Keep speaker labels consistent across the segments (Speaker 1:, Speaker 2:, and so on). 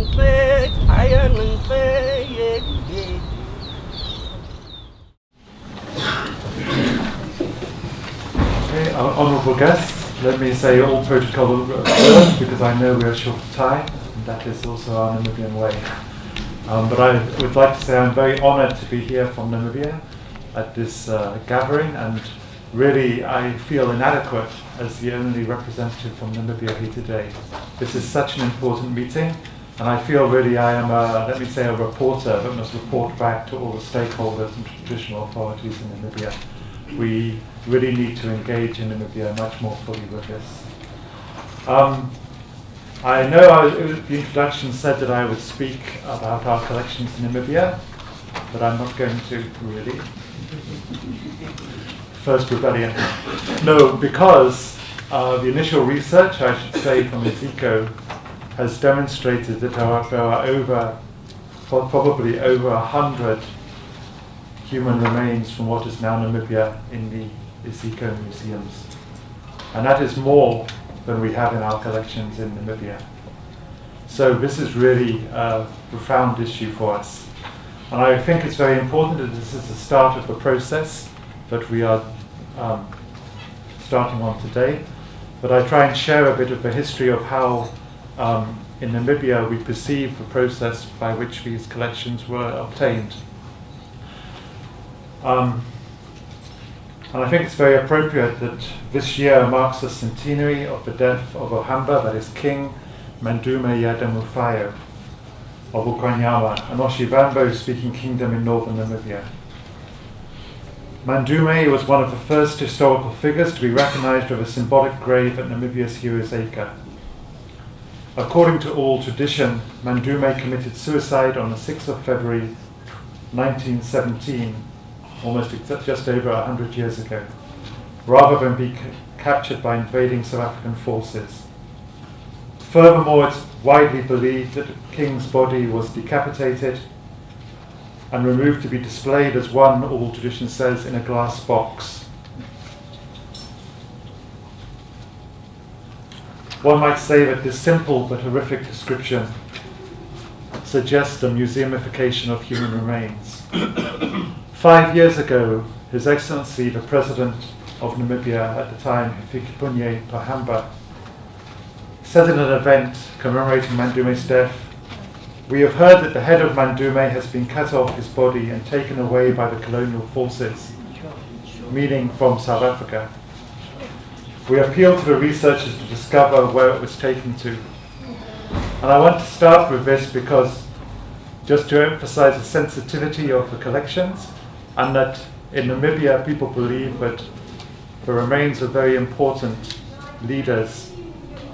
Speaker 1: Okay, our honourable guests, let me say all protocol observed because I know we are short of time, and that is also our Namibian way. But I would like to say I'm very honoured to be here from Namibia at this gathering, and really I feel inadequate as the only representative from Namibia here today. This is such an important meeting, and I feel really I am, let me say, a reporter that must report back to all the stakeholders and traditional authorities in Namibia. We really need to engage in Namibia much more fully with this. I know the introduction said that I would speak about our collections in Namibia, but I'm not going to really. First rebellion. No, because the initial research, I should say, from ISICO has demonstrated that there are probably over 100 human remains from what is now Namibia in the ISICO museums. And that is more than we have in our collections in Namibia. So this is really a profound issue for us. And I think it's very important that this is the start of the process that we are starting on today. But I try and share a bit of the history of how in Namibia we perceive the process by which these collections were obtained. And I think it's very appropriate that this year marks the centenary of the death of Ohamba, that is King Mandume Yadamufayo of Ukanyama, an Oshibambo-speaking kingdom in northern Namibia. Mandume was one of the first historical figures to be recognized with a symbolic grave at Namibia's Heroes Acre. According to oral tradition, Mandume committed suicide on the 6th of February 1917, almost just over 100 years ago, rather than be captured by invading South African forces. Furthermore, it's widely believed that the king's body was decapitated and removed to be displayed, as one oral tradition says, in a glass box. One might say that this simple but horrific description suggests the museumification of human remains. 5 years ago, His Excellency, the President of Namibia at the time, Hifikepunye Pohamba, said in an event commemorating Mandume's death, "We have heard that the head of Mandume has been cut off his body and taken away by the colonial forces," meaning from South Africa. "We appeal to the researchers to discover where it was taken to." And I want to start with this because just to emphasize the sensitivity of the collections, and that in Namibia people believe that the remains of very important leaders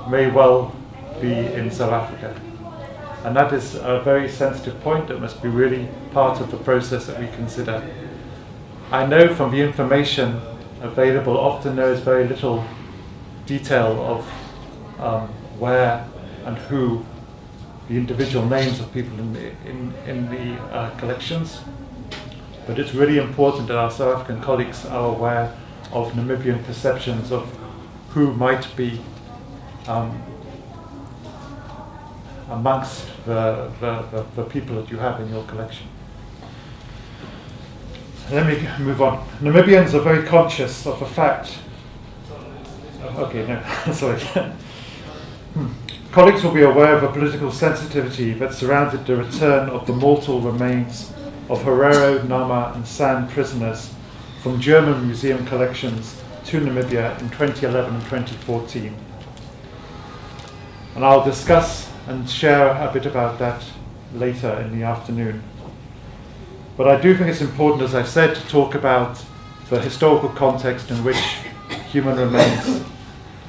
Speaker 1: may well be in South Africa. And that is a very sensitive point that must be really part of the process that we consider. I know from the information available, often there is very little detail of where and who, the individual names of people in the collections. But it's really important that our South African colleagues are aware of Namibian perceptions of who might be amongst the people that you have in your collection. Let me move on. Namibians are very conscious of the fact. Okay, no, sorry. Colleagues will be aware of the political sensitivity that surrounded the return of the mortal remains of Herero, Nama and San prisoners from German museum collections to Namibia in 2011 and 2014. And I'll discuss and share a bit about that later in the afternoon. But I do think it's important, as I've said, to talk about the historical context in which human remains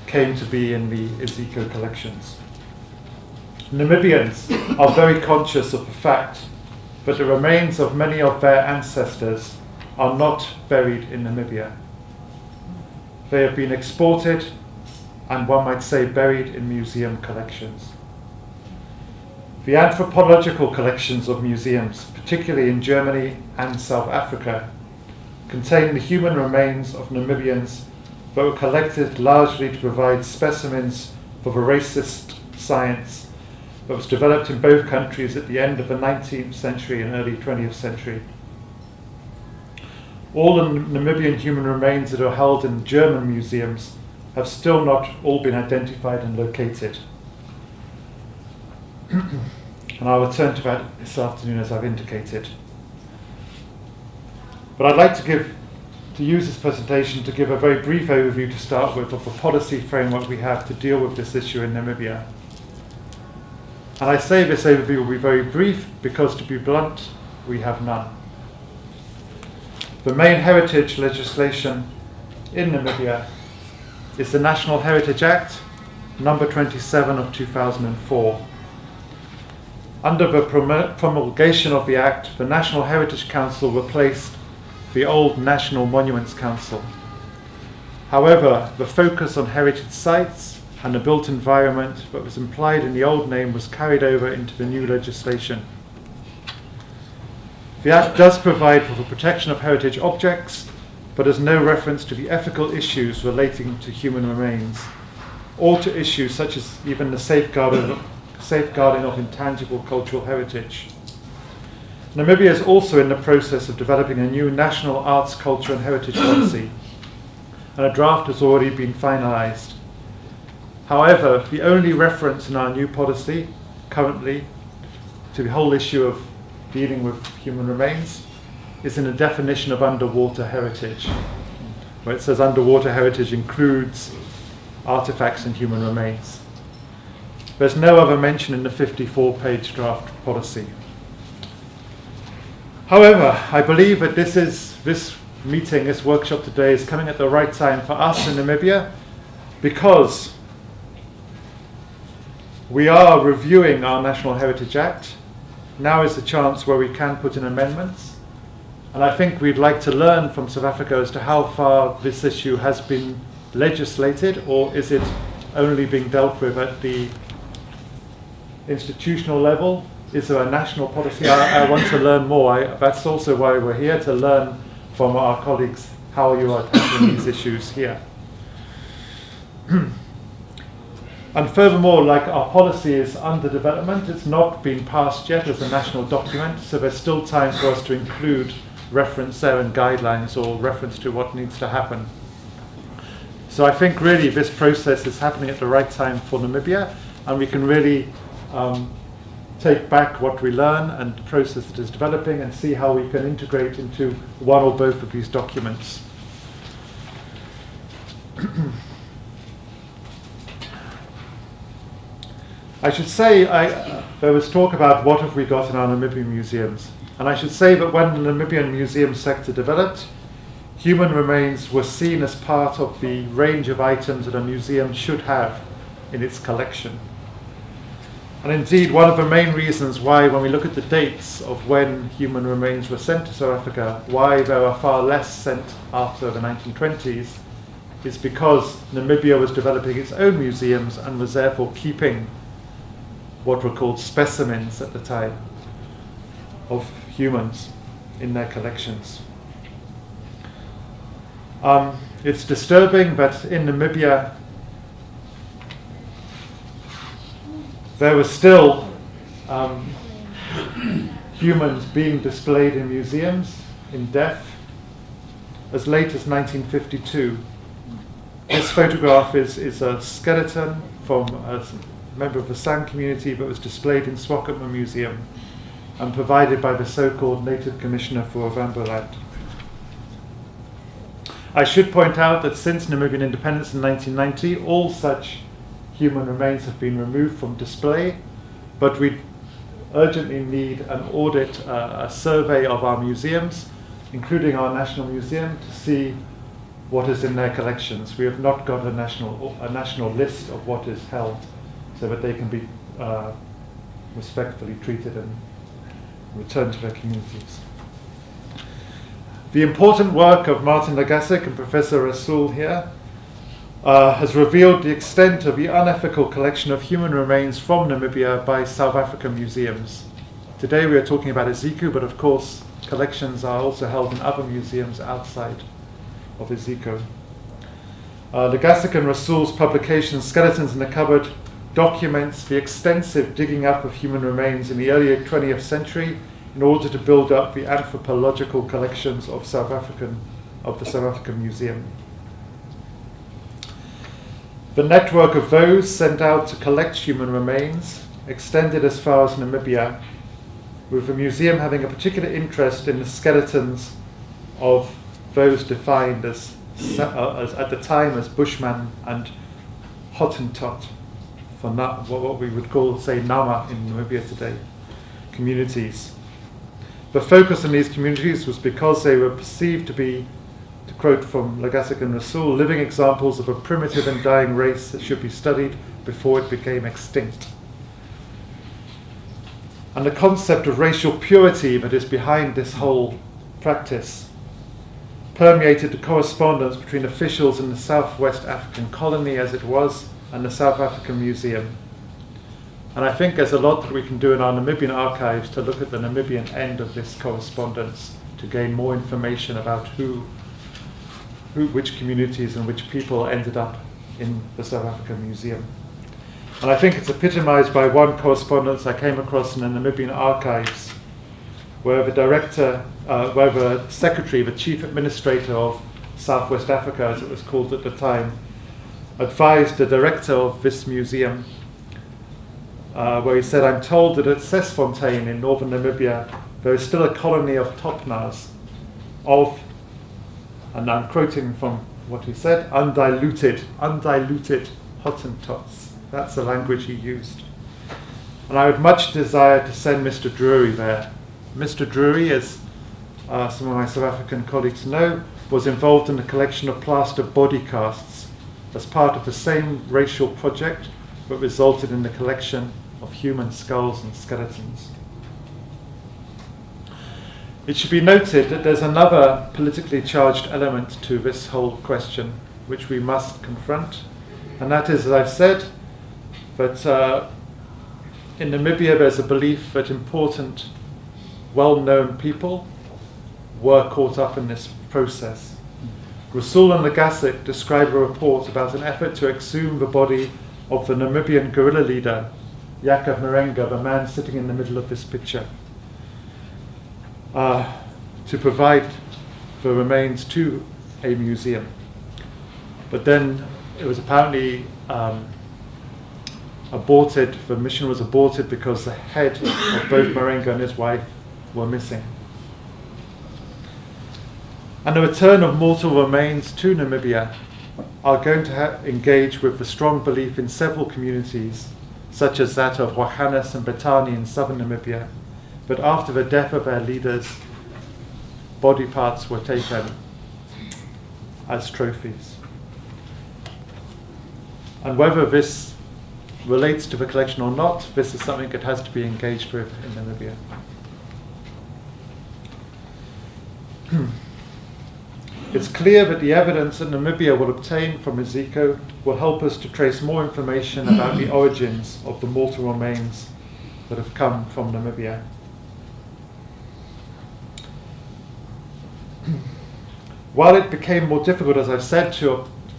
Speaker 1: came to be in the ISICO collections. Namibians are very conscious of the fact that the remains of many of their ancestors are not buried in Namibia. They have been exported and, one might say, buried in museum collections. The anthropological collections of museums, particularly in Germany and South Africa, contain the human remains of Namibians that were collected largely to provide specimens for the racist science but was developed in both countries at the end of the 19th century and early 20th century. All the Namibian human remains that are held in German museums have still not all been identified and located. And I will turn to that this afternoon as I've indicated. But I'd like to use this presentation to give a very brief overview to start with of the policy framework we have to deal with this issue in Namibia. And I say this overview will be very brief because, to be blunt, we have none. The main heritage legislation in Namibia is the National Heritage Act, number 27 of 2004. Under the promulgation of the Act, the National Heritage Council replaced the old National Monuments Council. However, the focus on heritage sites and the built environment that was implied in the old name was carried over into the new legislation. The Act does provide for the protection of heritage objects, but has no reference to the ethical issues relating to human remains, or to issues such as even the safeguarding of intangible cultural heritage. Namibia is also in the process of developing a new national arts, culture and heritage policy, and a draft has already been finalised. However, the only reference in our new policy currently to the whole issue of dealing with human remains is in the definition of underwater heritage, where it says underwater heritage includes artefacts and human remains. There's no other mention in the 54-page draft policy. However, I believe that this meeting, this workshop today is coming at the right time for us in Namibia, because we are reviewing our National Heritage Act. Now is the chance where we can put in amendments. And I think we'd like to learn from South Africa as to how far this issue has been legislated, or is it only being dealt with at the institutional level? Is there a national policy? I want to learn more. That's also why we're here, to learn from our colleagues how you are tackling these issues here. And furthermore, like our policy is under development, it's not been passed yet as a national document, so there's still time for us to include reference there and guidelines or reference to what needs to happen. So I think really this process is happening at the right time for Namibia, and we can really take back what we learn and the process that is developing and see how we can integrate into one or both of these documents. I should say, there was talk about what have we got in our Namibian museums. And I should say that when the Namibian museum sector developed, human remains were seen as part of the range of items that a museum should have in its collection. And indeed, one of the main reasons why, when we look at the dates of when human remains were sent to South Africa, why there are far less sent after the 1920s, is because Namibia was developing its own museums and was therefore keeping what were called specimens at the time of humans in their collections. It's disturbing that in Namibia there were still humans being displayed in museums in death as late as 1952. This photograph is a skeleton from a member of the San community that was displayed in Swakopmund Museum and provided by the so-called Native Commissioner for Ovamboland. I should point out that since Namibian independence in 1990, all such human remains have been removed from display, but we urgently need an audit, a survey of our museums, including our National Museum, to see what is in their collections. We have not got a national list of what is held, so that they can be respectfully treated and returned to their communities. The important work of Martin Legasek and Professor Rasool here has revealed the extent of the unethical collection of human remains from Namibia by South African museums. Today we are talking about Eziku, but of course collections are also held in other museums outside of Eziku. Legasek and Rasool's publication, Skeletons in the Cupboard, documents the extensive digging up of human remains in the early 20th century in order to build up the anthropological collections of the South African Museum. The network of those sent out to collect human remains extended as far as Namibia, with the museum having a particular interest in the skeletons of those defined as at the time as Bushman and Hottentot, for what we would call, say, Nama in Namibia today, communities. The focus on these communities was because they were perceived to be, to quote from Legasek and Rasool, living examples of a primitive and dying race that should be studied before it became extinct. And the concept of racial purity that is behind this whole practice permeated the correspondence between officials in the Southwest African colony as it was and the South African Museum. And I think there's a lot that we can do in our Namibian archives to look at the Namibian end of this correspondence to gain more information about which communities and which people ended up in the South African Museum. And I think it's epitomized by one correspondence I came across in the Namibian archives, where the secretary, the chief administrator of Southwest Africa, as it was called at the time, advised the director of this museum, where he said, "I'm told that at Sesfontein in northern Namibia, there is still a colony of Topnas of," and I'm quoting from what he said, undiluted Hottentots. That's the language he used. And I would much desire to send Mr. Drury there. Mr. Drury, as some of my South African colleagues know, was involved in the collection of plaster body casts as part of the same racial project that resulted in the collection of human skulls and skeletons. It should be noted that there's another politically charged element to this whole question which we must confront, and that is, as I've said, that in Namibia there's a belief that important, well-known people were caught up in this process. Rasool and Legasek describe a report about an effort to exhume the body of the Namibian guerrilla leader, Jacob Marenga, the man sitting in the middle of this picture, to provide the remains to a museum. But then it was apparently aborted, the mission was aborted because the head of both Marenga and his wife were missing. And the return of mortal remains to Namibia are going to engage with the strong belief in several communities, such as that of Wahanes and Betani in southern Namibia, but after the death of their leaders, body parts were taken as trophies. And whether this relates to the collection or not, this is something that has to be engaged with in Namibia. It's clear that the evidence that Namibia will obtain from Ezekiel will help us to trace more information about the origins of the mortal remains that have come from Namibia. While it became more difficult, as I've said,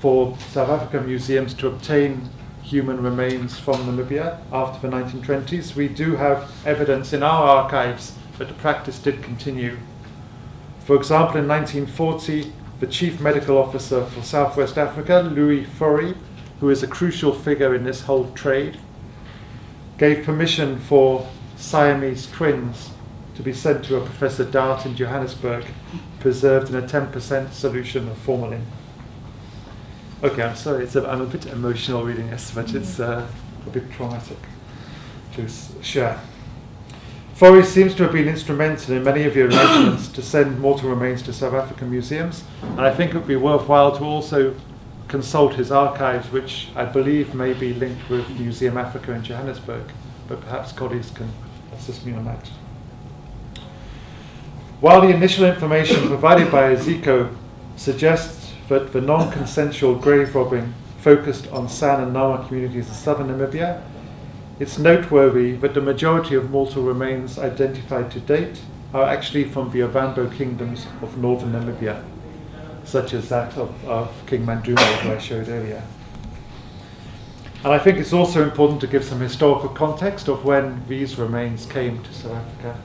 Speaker 1: for South African museums to obtain human remains from Namibia after the 1920s, we do have evidence in our archives that the practice did continue. For example, in 1940, the chief medical officer for Southwest Africa, Louis Fourie, who is a crucial figure in this whole trade, gave permission for Siamese twins to be sent to a Professor Dart in Johannesburg, preserved in a 10% solution of formalin. Okay, I'm sorry, I'm a bit emotional reading this, but it's a bit traumatic to share. Fourie seems to have been instrumental in many of the arrangements to send mortal remains to South African museums, and I think it would be worthwhile to also consult his archives, which I believe may be linked with Museum Africa in Johannesburg, but perhaps colleagues can assist me on that. While the initial information provided by Ezekiel suggests that the non-consensual grave robbing focused on San and Nama communities in southern Namibia, it's noteworthy that the majority of mortal remains identified to date are actually from the Ovambo kingdoms of northern Namibia, such as that of King Manduma, who I showed earlier. And I think it's also important to give some historical context of when these remains came to South Africa.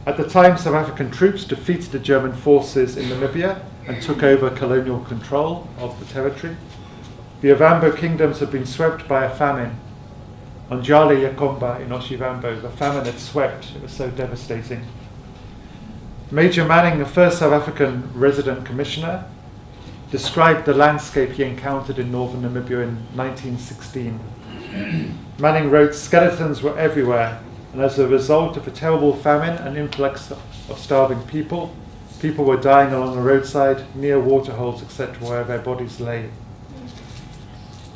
Speaker 1: At the time, South African troops defeated the German forces in Namibia and took over colonial control of the territory. The Ovambo kingdoms had been swept by a famine. On Jali Yakomba in Oshivambo, the famine had swept. It was so devastating. Major Manning, the first South African resident commissioner, described the landscape he encountered in northern Namibia in 1916. Manning wrote, "Skeletons were everywhere, and as a result of a terrible famine and influx of starving people, people were dying along the roadside, near waterholes, etc., where their bodies lay."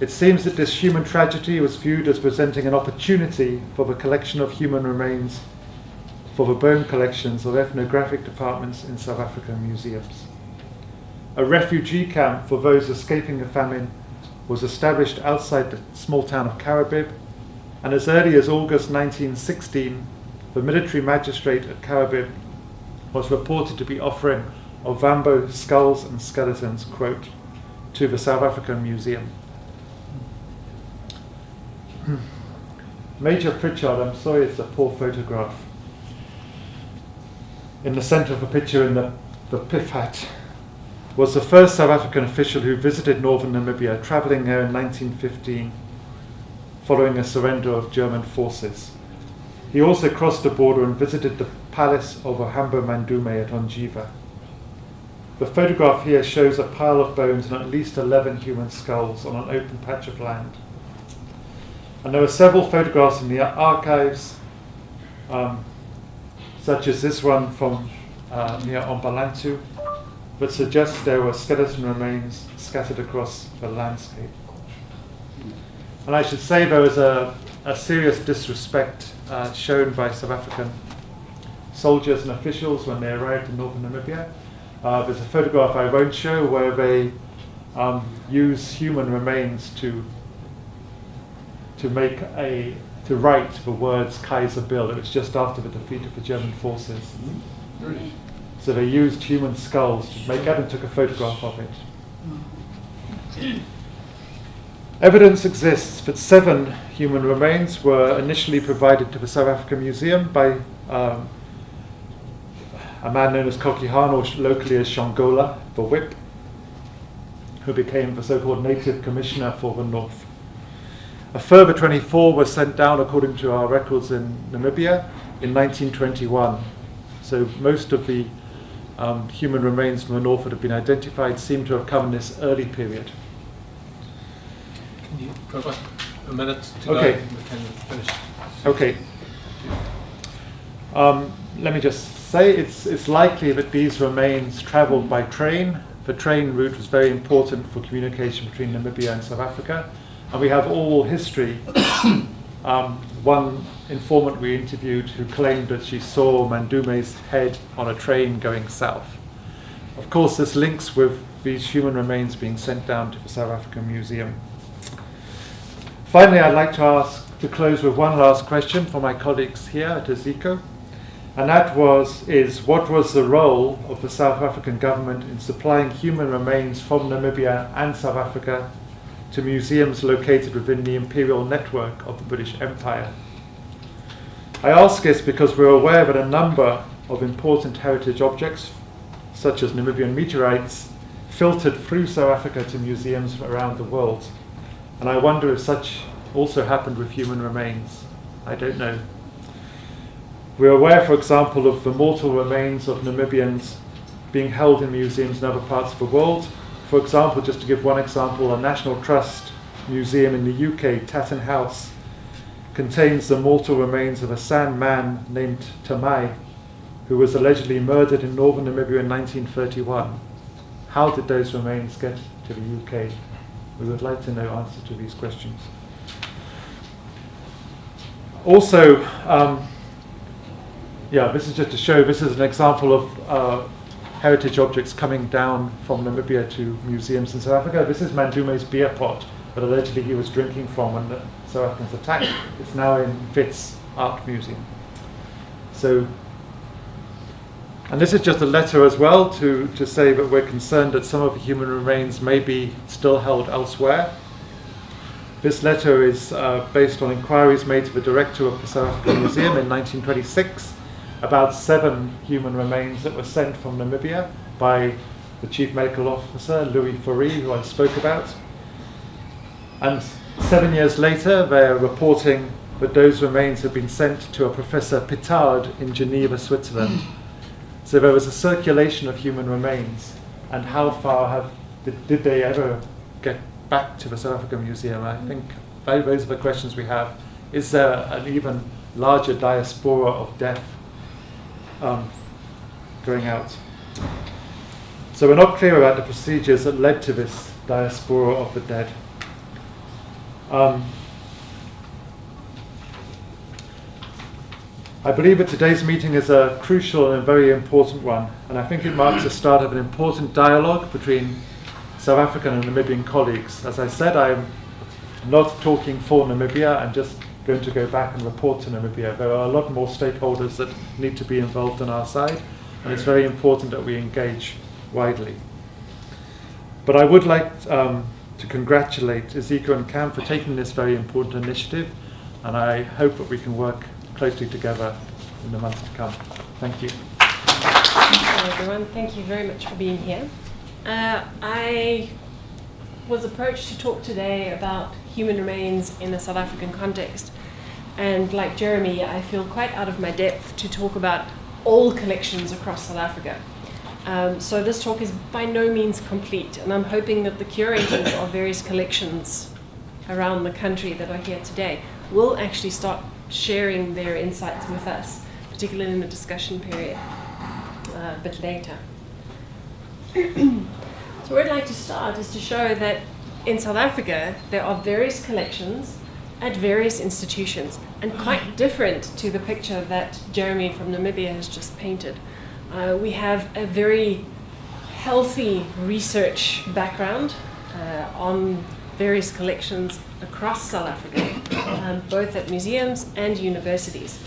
Speaker 1: It seems that this human tragedy was viewed as presenting an opportunity for the collection of human remains for the bone collections of ethnographic departments in South African museums. A refugee camp for those escaping the famine was established outside the small town of Karabib, and as early as August 1916, the military magistrate at Karabib was reported to be offering Ovambo skulls and skeletons, quote, to the South African Museum. Major Pritchard, I'm sorry it's a poor photograph. In the centre of the picture in the pith hat, was the first South African official who visited northern Namibia, travelling there in 1915, following a surrender of German forces. He also crossed the border and visited the palace of Ohambo Mandume at Onjiva. The photograph here shows a pile of bones and at least 11 human skulls on an open patch of land. And there are several photographs in the archives, such as this one from near Ombalantu, that suggests there were skeleton remains scattered across the landscape. And I should say there was a serious disrespect shown by South African soldiers and officials when they arrived in northern Namibia. There's a photograph I won't show where they use human remains to write the words Kaiser Bill. It was just after the defeat of the German forces.
Speaker 2: Really?
Speaker 1: So they used human skulls to make that and took a photograph of it. Evidence exists that 7 human remains were initially provided to the South African Museum by a man known as Kokihan, or locally as Shongola, the whip, who became the so-called native commissioner for the North. A further 24 were sent down, according to our records in Namibia, in 1921. So most of the human remains from the North that have been identified seem to have come in this early period.
Speaker 2: Can you go back a minute to
Speaker 1: Okay.
Speaker 2: go? We can finish.
Speaker 1: Okay. Let me just say it's likely that these remains travelled by train. The train route was very important for communication between Namibia and South Africa. And we have oral history. One informant we interviewed who claimed that she saw Mandume's head on a train going south. Of course, this links with these human remains being sent down to the South African Museum. Finally, I'd like to close with one last question for my colleagues here at Aziko. And that is what was the role of the South African government in supplying human remains from Namibia and South Africa to museums located within the imperial network of the British Empire? I ask this because we're aware that a number of important heritage objects, such as Namibian meteorites, filtered through South Africa to museums around the world. And I wonder if such also happened with human remains. I don't know. We're aware, for example, of the mortal remains of Namibians being held in museums in other parts of the world. For example, just to give one example, a National Trust museum in the UK, Tatton House, contains the mortal remains of a San man named Tamai, who was allegedly murdered in northern Namibia in 1931. How did those remains get to the UK? We would like to know answers to these questions. Also, this is just to show, this is an example of heritage objects coming down from Namibia to museums in South Africa. This is Mandume's beer pot that allegedly he was drinking from when the South Africans attacked. It's now in Wits Art Museum. So, and this is just a letter as well to say that we're concerned that some of the human remains may be still held elsewhere. This letter is based on inquiries made to the director of the South African Museum in 1926 about 7 human remains that were sent from Namibia by the chief medical officer, Louis Fourie, who I spoke about. And 7 years later, they're reporting that those remains had been sent to a Professor Pitard in Geneva, Switzerland. So there was a circulation of human remains. And how far did they ever get back to the South African Museum? I think those are the questions we have. Is there an even larger diaspora of death going out? So we're not clear about the procedures that led to this diaspora of the dead. I believe that today's meeting is a crucial and very important one, and I think it marks the start of an important dialogue between South African and Namibian colleagues. As I said, I'm not talking for Namibia, I'm just going to go back and report to Namibia. There are a lot more stakeholders that need to be involved on our side, and it's very important that we engage widely. But I would like to congratulate Iziko and Cam for taking this very important initiative, and I hope that we can work closely together in the months to come. Thank you.
Speaker 3: Hello everyone, thank you very much for being here. I was approached to talk today about human remains in a South African context, and like Jeremy, I feel quite out of my depth to talk about all collections across South Africa. So this talk is by no means complete, and I'm hoping that the curators of various collections around the country that are here today will actually start sharing their insights with us, particularly in the discussion period a bit later. So where I'd like to start is to show that in South Africa there are various collections at various institutions, and quite different to the picture that Jeremy from Namibia has just painted. We have a very healthy research background on various collections across South Africa, both at museums and universities.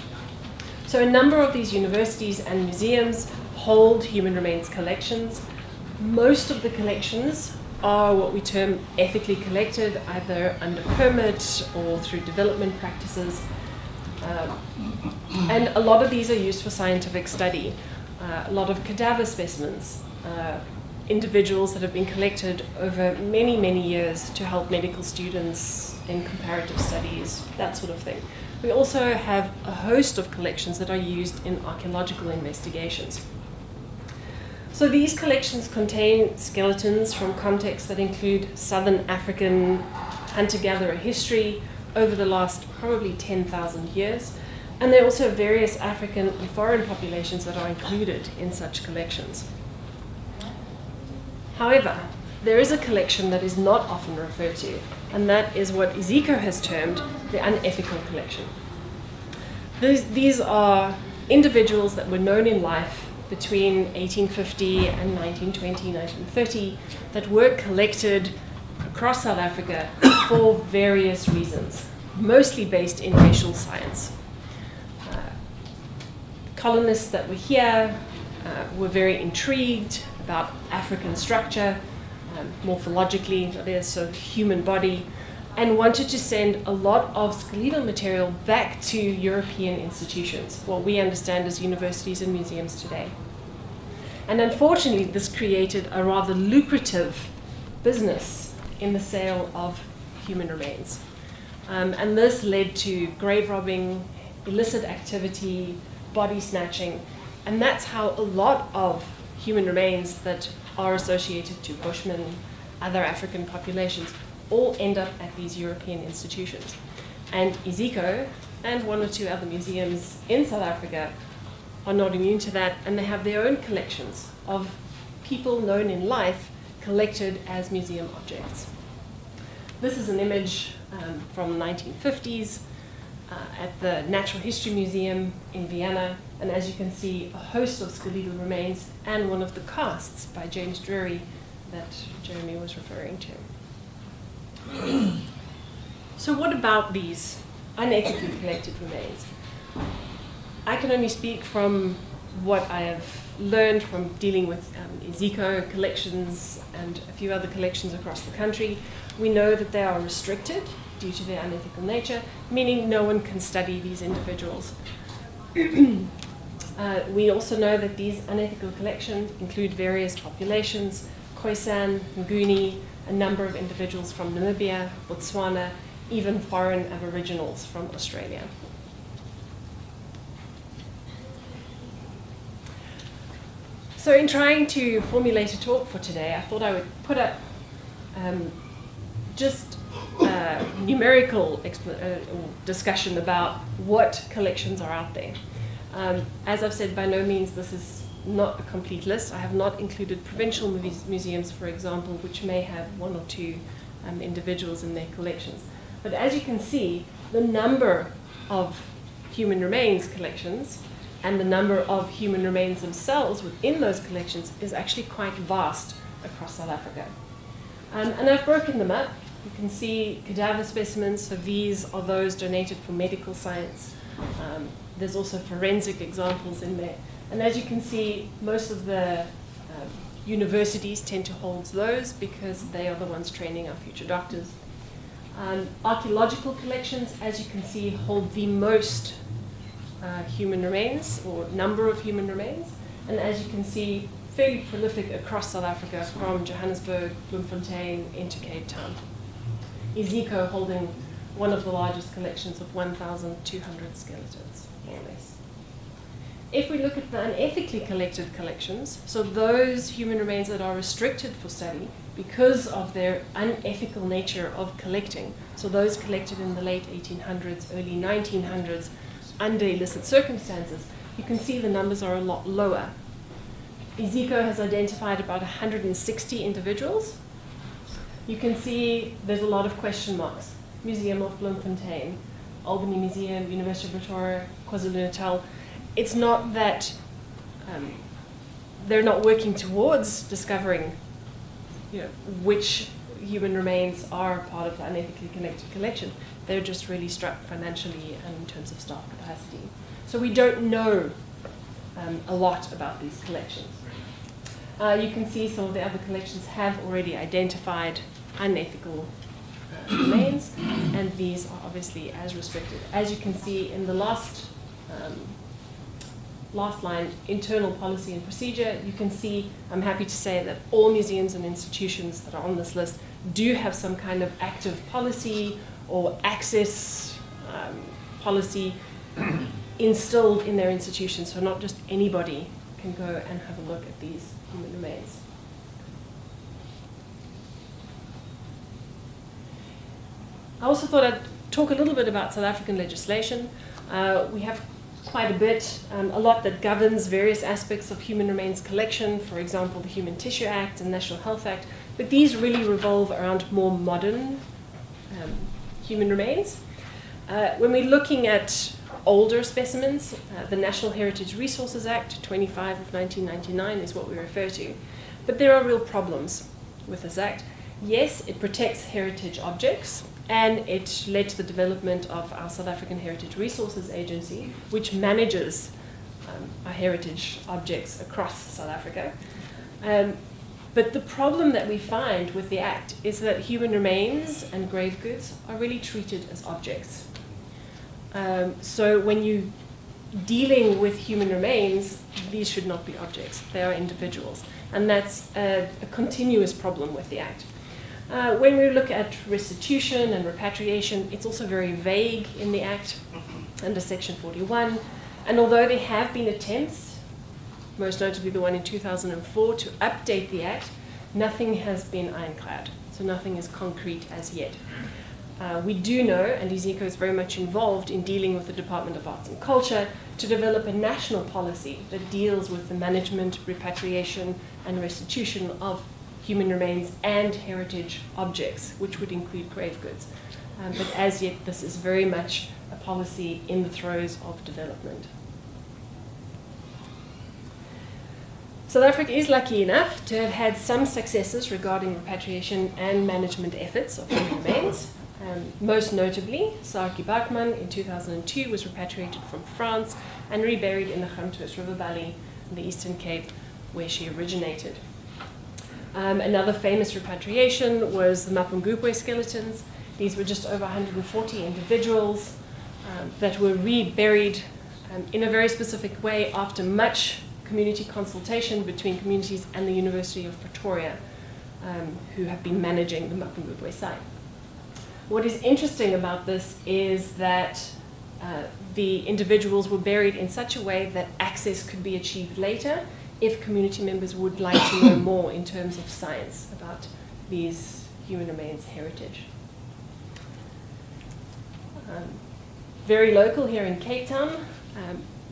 Speaker 3: So a number of these universities and museums hold human remains collections. Most of the collections are what we term ethically collected, either under permit or through development practices. And a lot of these are used for scientific study. A lot of cadaver specimens, individuals that have been collected over many, many years to help medical students in comparative studies, that sort of thing. We also have a host of collections that are used in archaeological investigations. So these collections contain skeletons from contexts that include Southern African hunter-gatherer history over the last probably 10,000 years. And there are also various African and foreign populations that are included in such collections. However, there is a collection that is not often referred to, and that is what Iziko has termed the unethical collection. These are individuals that were known in life between 1850 and 1920, 1930, that were collected across South Africa for various reasons, mostly based in racial science. Colonists that were here were very intrigued about African structure, morphologically, that is, so the human body, and wanted to send a lot of skeletal material back to European institutions, what we understand as universities and museums today. And unfortunately, this created a rather lucrative business in the sale of human remains. And this led to grave robbing, illicit activity, body snatching, and that's how a lot of human remains that are associated to Bushmen, other African populations, all end up at these European institutions. And Iziko and one or two other museums in South Africa are not immune to that, and they have their own collections of people known in life collected as museum objects. This is an image from the 1950s at the Natural History Museum in Vienna, and as you can see, a host of skeletal remains and one of the casts by James Drury that Jeremy was referring to. So what about these unethically collected remains? I can only speak from what I have learned from dealing with Iziko collections and a few other collections across the country. We know that they are restricted due to their unethical nature, meaning no one can study these individuals. We also know that these unethical collections include various populations: Khoisan, Nguni, a number of individuals from Namibia, Botswana, even foreign aboriginals from Australia. So in trying to formulate a talk for today, I thought I would put up just a numerical discussion about what collections are out there. As I've said, by no means this is not a complete list. I have not included provincial museums, for example, which may have one or two individuals in their collections. But as you can see, the number of human remains collections and the number of human remains themselves within those collections is actually quite vast across South Africa. And I've broken them up. You can see cadaver specimens, so these are those donated for medical science. There's also forensic examples in there. And as you can see, most of the universities tend to hold those because they are the ones training our future doctors. Archaeological collections, as you can see, hold the most human remains, or number of human remains. And as you can see, fairly prolific across South Africa, from Johannesburg, Bloemfontein, into Cape Town. Iziko holding one of the largest collections of 1,200 skeletons, more or less. If we look at the unethically collected collections, so those human remains that are restricted for study because of their unethical nature of collecting, so those collected in the late 1800s, early 1900s, under illicit circumstances, you can see the numbers are a lot lower. Iziko has identified about 160 individuals. You can see there's a lot of question marks. Museum of Bloemfontein, Albany Museum, University of Pretoria, KwaZulu-Natal. It's not that they're not working towards discovering, which human remains are part of the unethically connected collection. They're just really strapped financially and in terms of staff capacity. So we don't know a lot about these collections. You can see some of the other collections have already identified unethical remains, and these are obviously as restricted. As you can see in the last line, internal policy and procedure, you can see, I'm happy to say that all museums and institutions that are on this list do have some kind of active policy or access policy instilled in their institutions, so not just anybody can go and have a look at these human remains. I also thought I'd talk a little bit about South African legislation. We have quite a bit, a lot that governs various aspects of human remains collection, for example, the Human Tissue Act and National Health Act, but these really revolve around more modern human remains. When we're looking at older specimens, the National Heritage Resources Act, 25 of 1999 is what we refer to. But there are real problems with this act. Yes, it protects heritage objects, and it led to the development of our South African Heritage Resources Agency, which manages our heritage objects across South Africa. But the problem that we find with the Act is that human remains and grave goods are really treated as objects. So when you're dealing with human remains, these should not be objects. They are individuals. And that's a continuous problem with the Act. When we look at restitution and repatriation, it's also very vague in the Act under Section 41. And although there have been attempts, most notably the one in 2004, to update the Act, nothing has been ironclad. So nothing is concrete as yet. We do know, and Iziko is very much involved in dealing with the Department of Arts and Culture, to develop a national policy that deals with the management, repatriation, and restitution of human remains and heritage objects, which would include grave goods. But as yet, this is very much a policy in the throes of development. South Africa is lucky enough to have had some successes regarding repatriation and management efforts of human remains. Most notably, Saartjie Bachmann in 2002 was repatriated from France and reburied in the Gamtoos River Valley in the Eastern Cape, where she originated. Another famous repatriation was the Mapungubwe skeletons. These were just over 140 individuals that were reburied in a very specific way after much community consultation between communities and the University of Pretoria, who have been managing the Mapungubwe site. What is interesting about this is that the individuals were buried in such a way that access could be achieved later if community members would like to know more in terms of science about these human remains heritage. Very local here in Cape Town.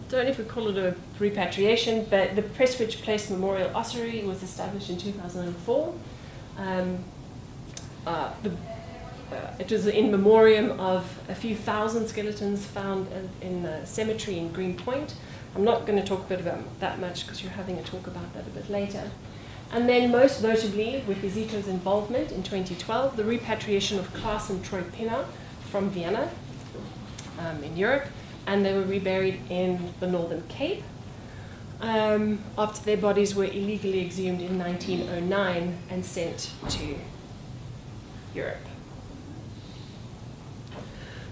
Speaker 3: Don't know if we call it a repatriation, but the Prestwich Place Memorial Ossuary was established in 2004. It was in memoriam of a few thousand skeletons found in a cemetery in Greenpoint. I'm not going to talk a bit about that much because you're having a talk about that a bit later. And then most notably, with Iziko's involvement in 2012, the repatriation of Klaas and Troy Pinner from Vienna in Europe, and they were reburied in the Northern Cape after their bodies were illegally exhumed in 1909 and sent to Europe.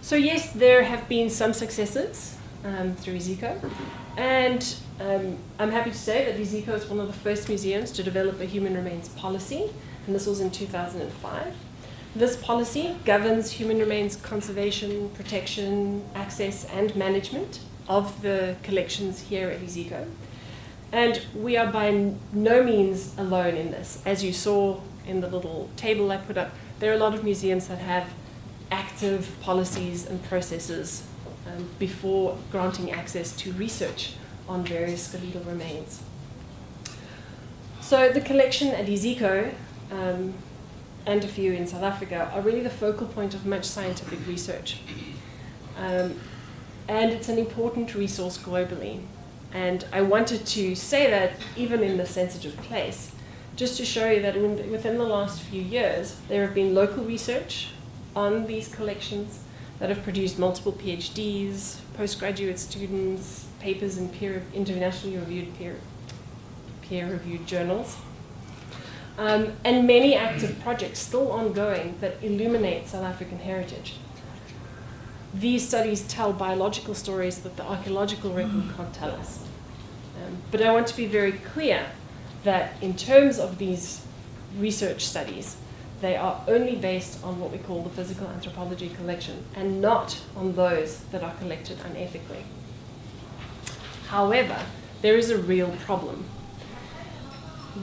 Speaker 3: So yes, there have been some successes through Iziko, and I'm happy to say that Iziko is one of the first museums to develop a human remains policy, and this was in 2005. This policy governs human remains conservation, protection, access, and management of the collections here at Iziko. And we are by no means alone in this. As you saw in the little table I put up, there are a lot of museums that have active policies and processes before granting access to research on various skeletal remains. So the collection at Iziko and a few in South Africa are really the focal point of much scientific research. And it's an important resource globally. And I wanted to say that even in this sensitive place, just to show you that within the last few years, there have been local research on these collections that have produced multiple PhDs, postgraduate students, papers in internationally reviewed peer-reviewed journals, and many active projects still ongoing that illuminate South African heritage. These studies tell biological stories that the archaeological record can't tell us. But I want to be very clear that in terms of these research studies, they are only based on what we call the physical anthropology collection and not on those that are collected unethically. However, there is a real problem.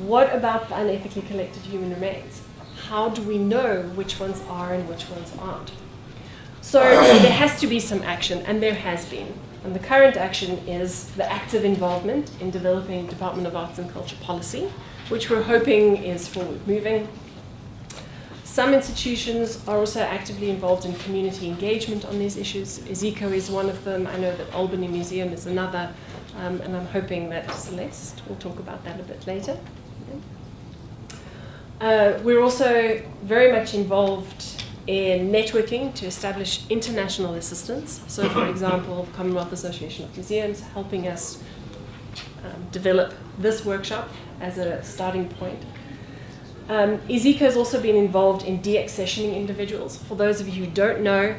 Speaker 3: What about the unethically collected human remains? How do we know which ones are and which ones aren't? So there has to be some action, and there has been. And the current action is the active involvement in developing Department of Arts and Culture policy, which we're hoping is forward moving. Some institutions are also actively involved in community engagement on these issues. Iziko is one of them. I know that Albany Museum is another, and I'm hoping that Celeste will talk about that a bit later. We're also very much involved in networking to establish international assistance. So, for example, Commonwealth Association of Museums helping us develop this workshop as a starting point. Iziko has also been involved in deaccessioning individuals. For those of you who don't know,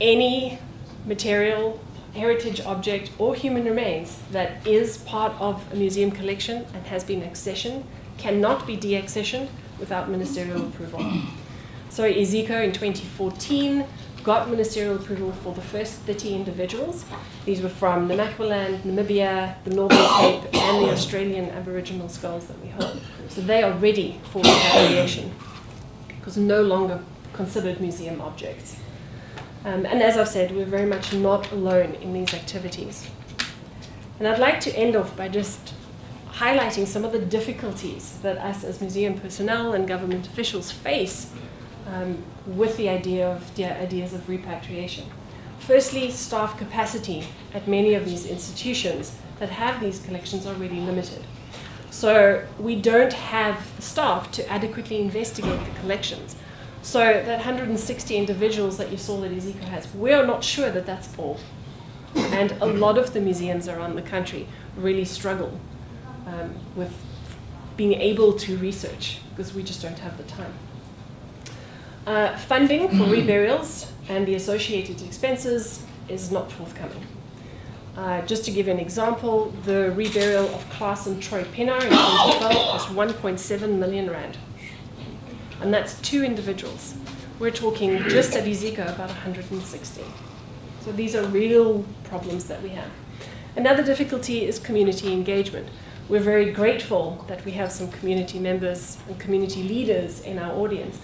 Speaker 3: any material, heritage object, or human remains that is part of a museum collection and has been accessioned cannot be deaccessioned without ministerial approval. So Iziko in 2014 got ministerial approval for the first 30 individuals. These were from Namaqualand, Namibia, the Northern Cape, and the Australian Aboriginal skulls that we hold. So they are ready for repatriation because no longer considered museum objects. And as I've said, we're very much not alone in these activities. And I'd like to end off by just highlighting some of the difficulties that us as museum personnel and government officials face with the ideas of repatriation. Firstly, staff capacity at many of these institutions that have these collections are really limited. So we don't have the staff to adequately investigate the collections. So that 160 individuals that you saw that Iziko has, we are not sure that that's all. And a lot of the museums around the country really struggle with being able to research because we just don't have the time. Funding for reburials and the associated expenses is not forthcoming. Just to give you an example, the reburial of Klaas and Troy Pienaar in 2012 was 1.7 million rand. And that's 2 individuals. We're talking just at Iziko about 160. So these are real problems that we have. Another difficulty is community engagement. We're very grateful that we have some community members and community leaders in our audience.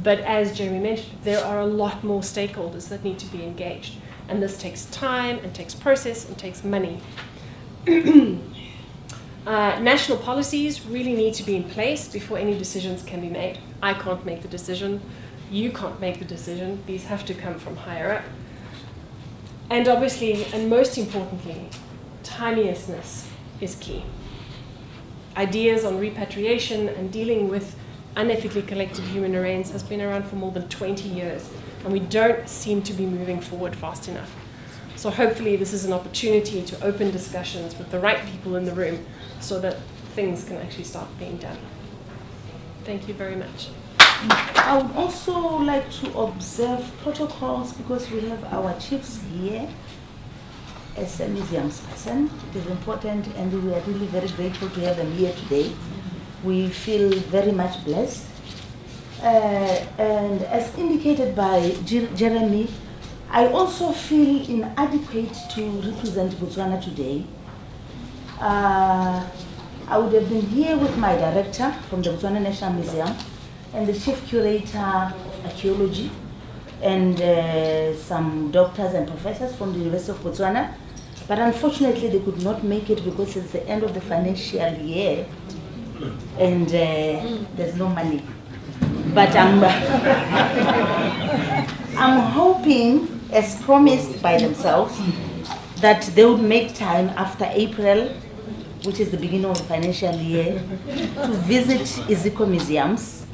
Speaker 3: But as Jeremy mentioned, there are a lot more stakeholders that need to be engaged. And this takes time and takes process and takes money. National policies really need to be in place before any decisions can be made. I can't make the decision. You can't make the decision. These have to come from higher up. And obviously, and most importantly, timeliness is key. Ideas on repatriation and dealing with unethically collected human remains has been around for more than 20 years, and we don't seem to be moving forward fast enough. So hopefully this is an opportunity to open discussions with the right people in the room so that things can actually start being done. Thank you very much.
Speaker 4: I would also like to observe protocols because we have our chiefs here as a museums person. It is important, and we are really very grateful to have them here today. We feel very much blessed. And as indicated by Jeremy, I also feel inadequate to represent Botswana today. I would have been here with my director from the Botswana National Museum and the chief curator of archaeology and some doctors and professors from the University of Botswana. But unfortunately, they could not make it because it's the end of the financial year and there's no money. But I'm hoping, as promised by themselves, that they would make time after April, which is the beginning of the financial year, to visit Iziko museums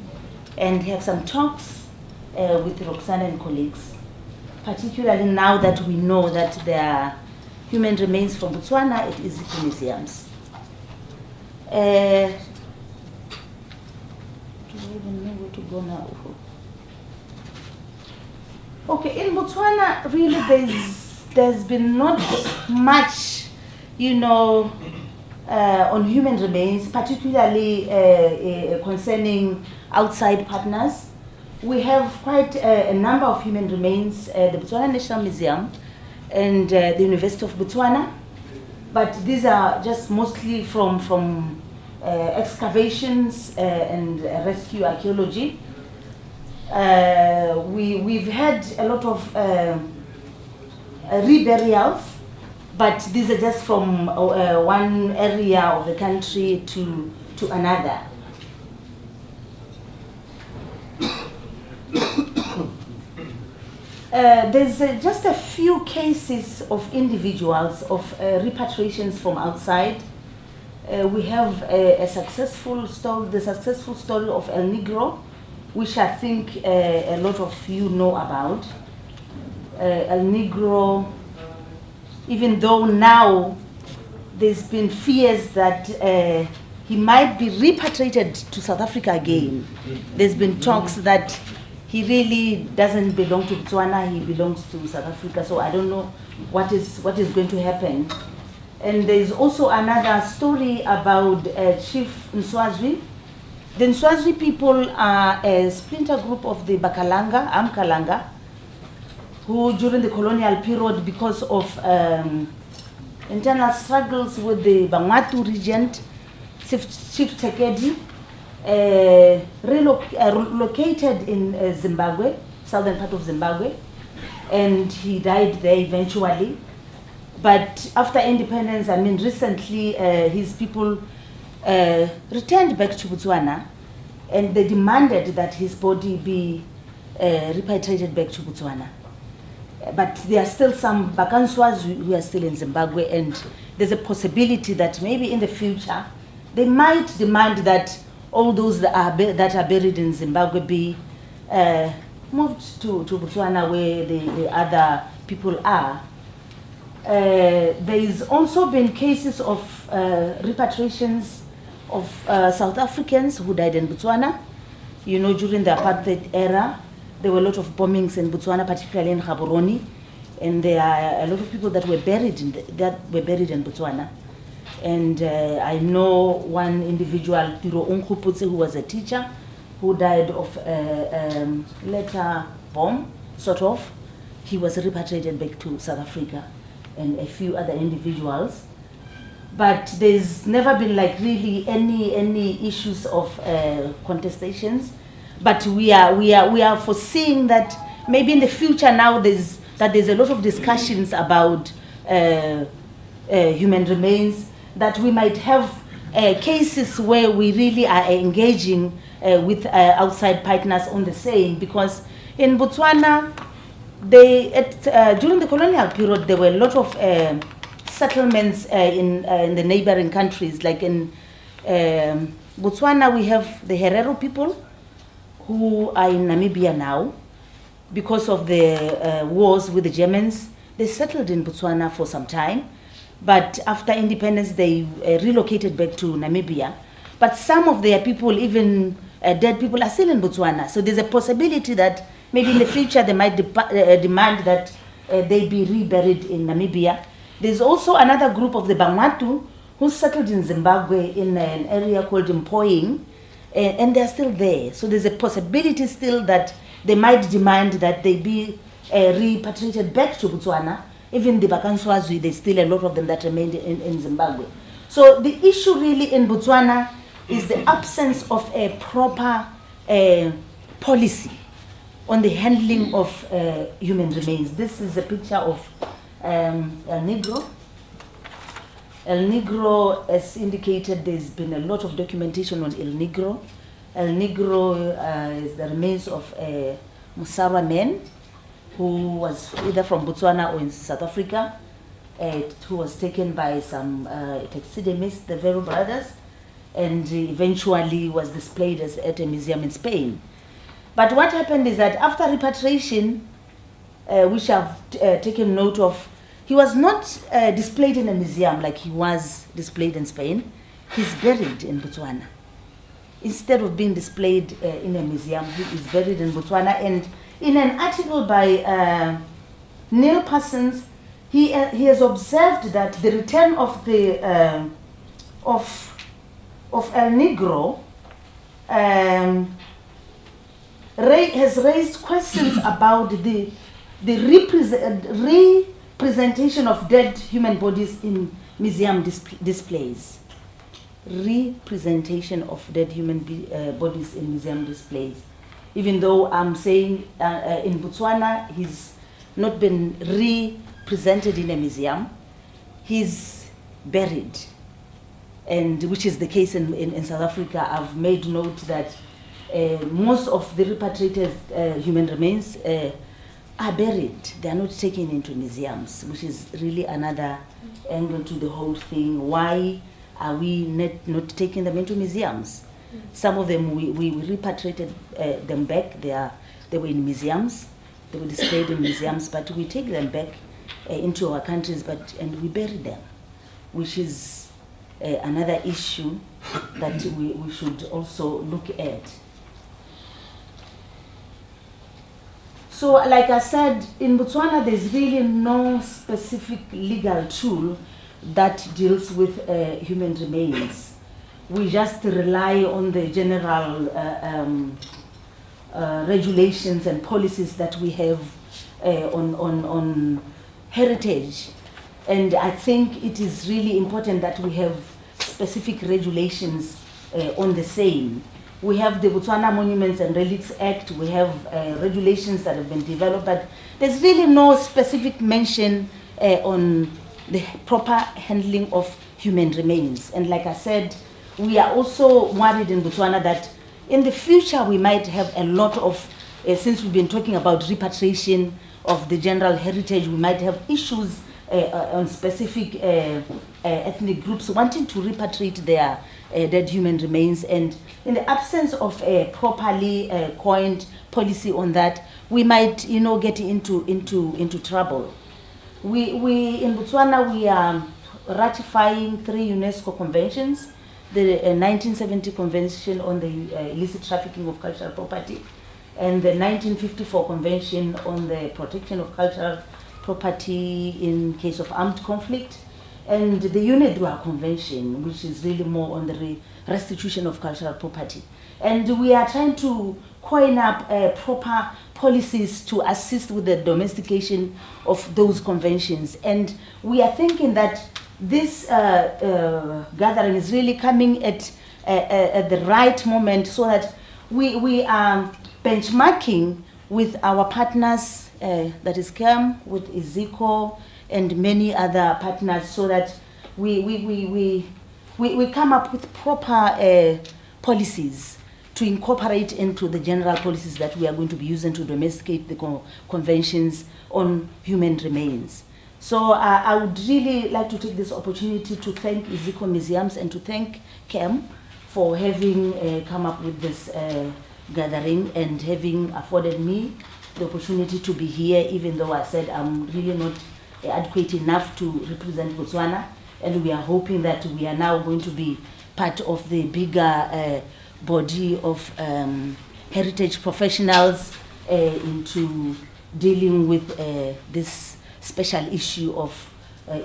Speaker 4: and have some talks with Roxana and colleagues, particularly now that we know that there are human remains from Botswana at Iziko museums. Do I even know where to go now? Okay, in Botswana, really there's been not much, on human remains, particularly concerning outside partners. We have quite a number of human remains at the Botswana National Museum and the University of Botswana, but these are just mostly from excavations and rescue archaeology. We've had a lot of reburials, but these are just from one area of the country to another. There's just a few cases of individuals of repatriations from outside. We have the successful story of El Negro, which I think a lot of you know about. El Negro, even though now there's been fears that he might be repatriated to South Africa again. There's been talks that he really doesn't belong to Botswana, he belongs to South Africa, so I don't know what is going to happen. And there's also another story about Chief Nswazwi. The Nswazwi people are a splinter group of the Bakalanga, Amkalanga, who during the colonial period, because of internal struggles with the Bangwatu regent, Chief Tekedi, relocated in Zimbabwe, southern part of Zimbabwe, and he died there eventually. But after independence, recently his people returned back to Botswana, and they demanded that his body be repatriated back to Botswana. But there are still some Bakanswas who are still in Zimbabwe, and there's a possibility that maybe in the future they might demand that all those that are buried in Zimbabwe be moved to Botswana, where the other people are. There's also been cases of repatriations of South Africans who died in Botswana, during the apartheid era. there were a lot of bombings in Botswana, particularly in Gaborone, and there are a lot of people that were buried in Botswana. And I know one individual, Tiro Unkuputse, who was a teacher, who died of a letter bomb, sort of. He was repatriated back to South Africa, and a few other individuals. But there's never been like really any issues of contestations. But we are foreseeing that maybe in the future now there's a lot of discussions about human remains, that we might have cases where we really are engaging with outside partners on the same, because in Botswana, during the colonial period, there were a lot of settlements in the neighboring countries. Like in Botswana, we have the Herero people who are in Namibia now. Because of the wars with the Germans, they settled in Botswana for some time. But after independence, they relocated back to Namibia. But some of their people, even dead people, are still in Botswana. So there's a possibility that maybe in the future they might demand that they be reburied in Namibia. There's also another group of the Bangwatu who settled in Zimbabwe in an area called Mpoing, and they're still there. So there's a possibility still that they might demand that they be repatriated back to Botswana. Even the Bakanswazi, there's still a lot of them that remained in Zimbabwe. So the issue really in Botswana is the absence of a proper policy on the handling of human remains. This is a picture of El Negro. El Negro, as indicated, there's been a lot of documentation on El Negro. El Negro is the remains of a Musara man who was either from Botswana or in South Africa, who was taken by some taxidermists, the Vero brothers, and eventually was displayed at a museum in Spain. But what happened is that after repatriation, which I've taken note of, he was not displayed in a museum like he was displayed in Spain. He's buried in Botswana. Instead of being displayed in a museum, he is buried in Botswana. And in an article by Neil Parsons, he has observed that the return of the of El Negro has raised questions about the representation of dead human bodies in museum displays. Representation of dead human bodies in museum displays. Even though I'm saying in Botswana, he's not been represented in a museum, he's buried. And which is the case in South Africa. I've made note that most of the repatriated human remains are buried. They are not taken into museums, which is really another angle to the whole thing. Why are we not taking them into museums? Some of them, we repatriated them back. They were in museums. They were displayed in museums, but we take them back into our countries, and we bury them, which is another issue that we should also look at. So, like I said, in Botswana, there's really no specific legal tool that deals with human remains. We just rely on the general regulations and policies that we have on heritage. And I think it is really important that we have specific regulations on the same. We have the Botswana Monuments and Relics Act. We have regulations that have been developed, but there's really no specific mention on the proper handling of human remains. And like I said, we are also worried in Botswana that in the future we might have a lot of, since we've been talking about repatriation of the general heritage, we might have issues on specific ethnic groups wanting to repatriate their dead human remains. And in the absence of a properly coined policy on that, we might, get into trouble. We in Botswana, we are ratifying 3 UNESCO conventions: the 1970 Convention on the illicit trafficking of cultural property, and the 1954 Convention on the Protection of Cultural Property in case of armed conflict, and the UNEDWA Convention, which is really more on the restitution of cultural property. And we are trying to coin up proper policies to assist with the domestication of those conventions. And we are thinking that this gathering is really coming at the right moment, so that we are benchmarking with our partners, that is CAM, with Iziko, and many other partners, so that we come up with proper policies to incorporate into the general policies that we are going to be using to domesticate the conventions on human remains. So I would really like to take this opportunity to thank Iziko Museums and to thank CAM for having come up with this gathering and having afforded me the opportunity to be here, even though I said I'm really not adequate enough to represent Botswana. And we are hoping that we are now going to be part of the bigger body of heritage professionals into dealing with this special issue of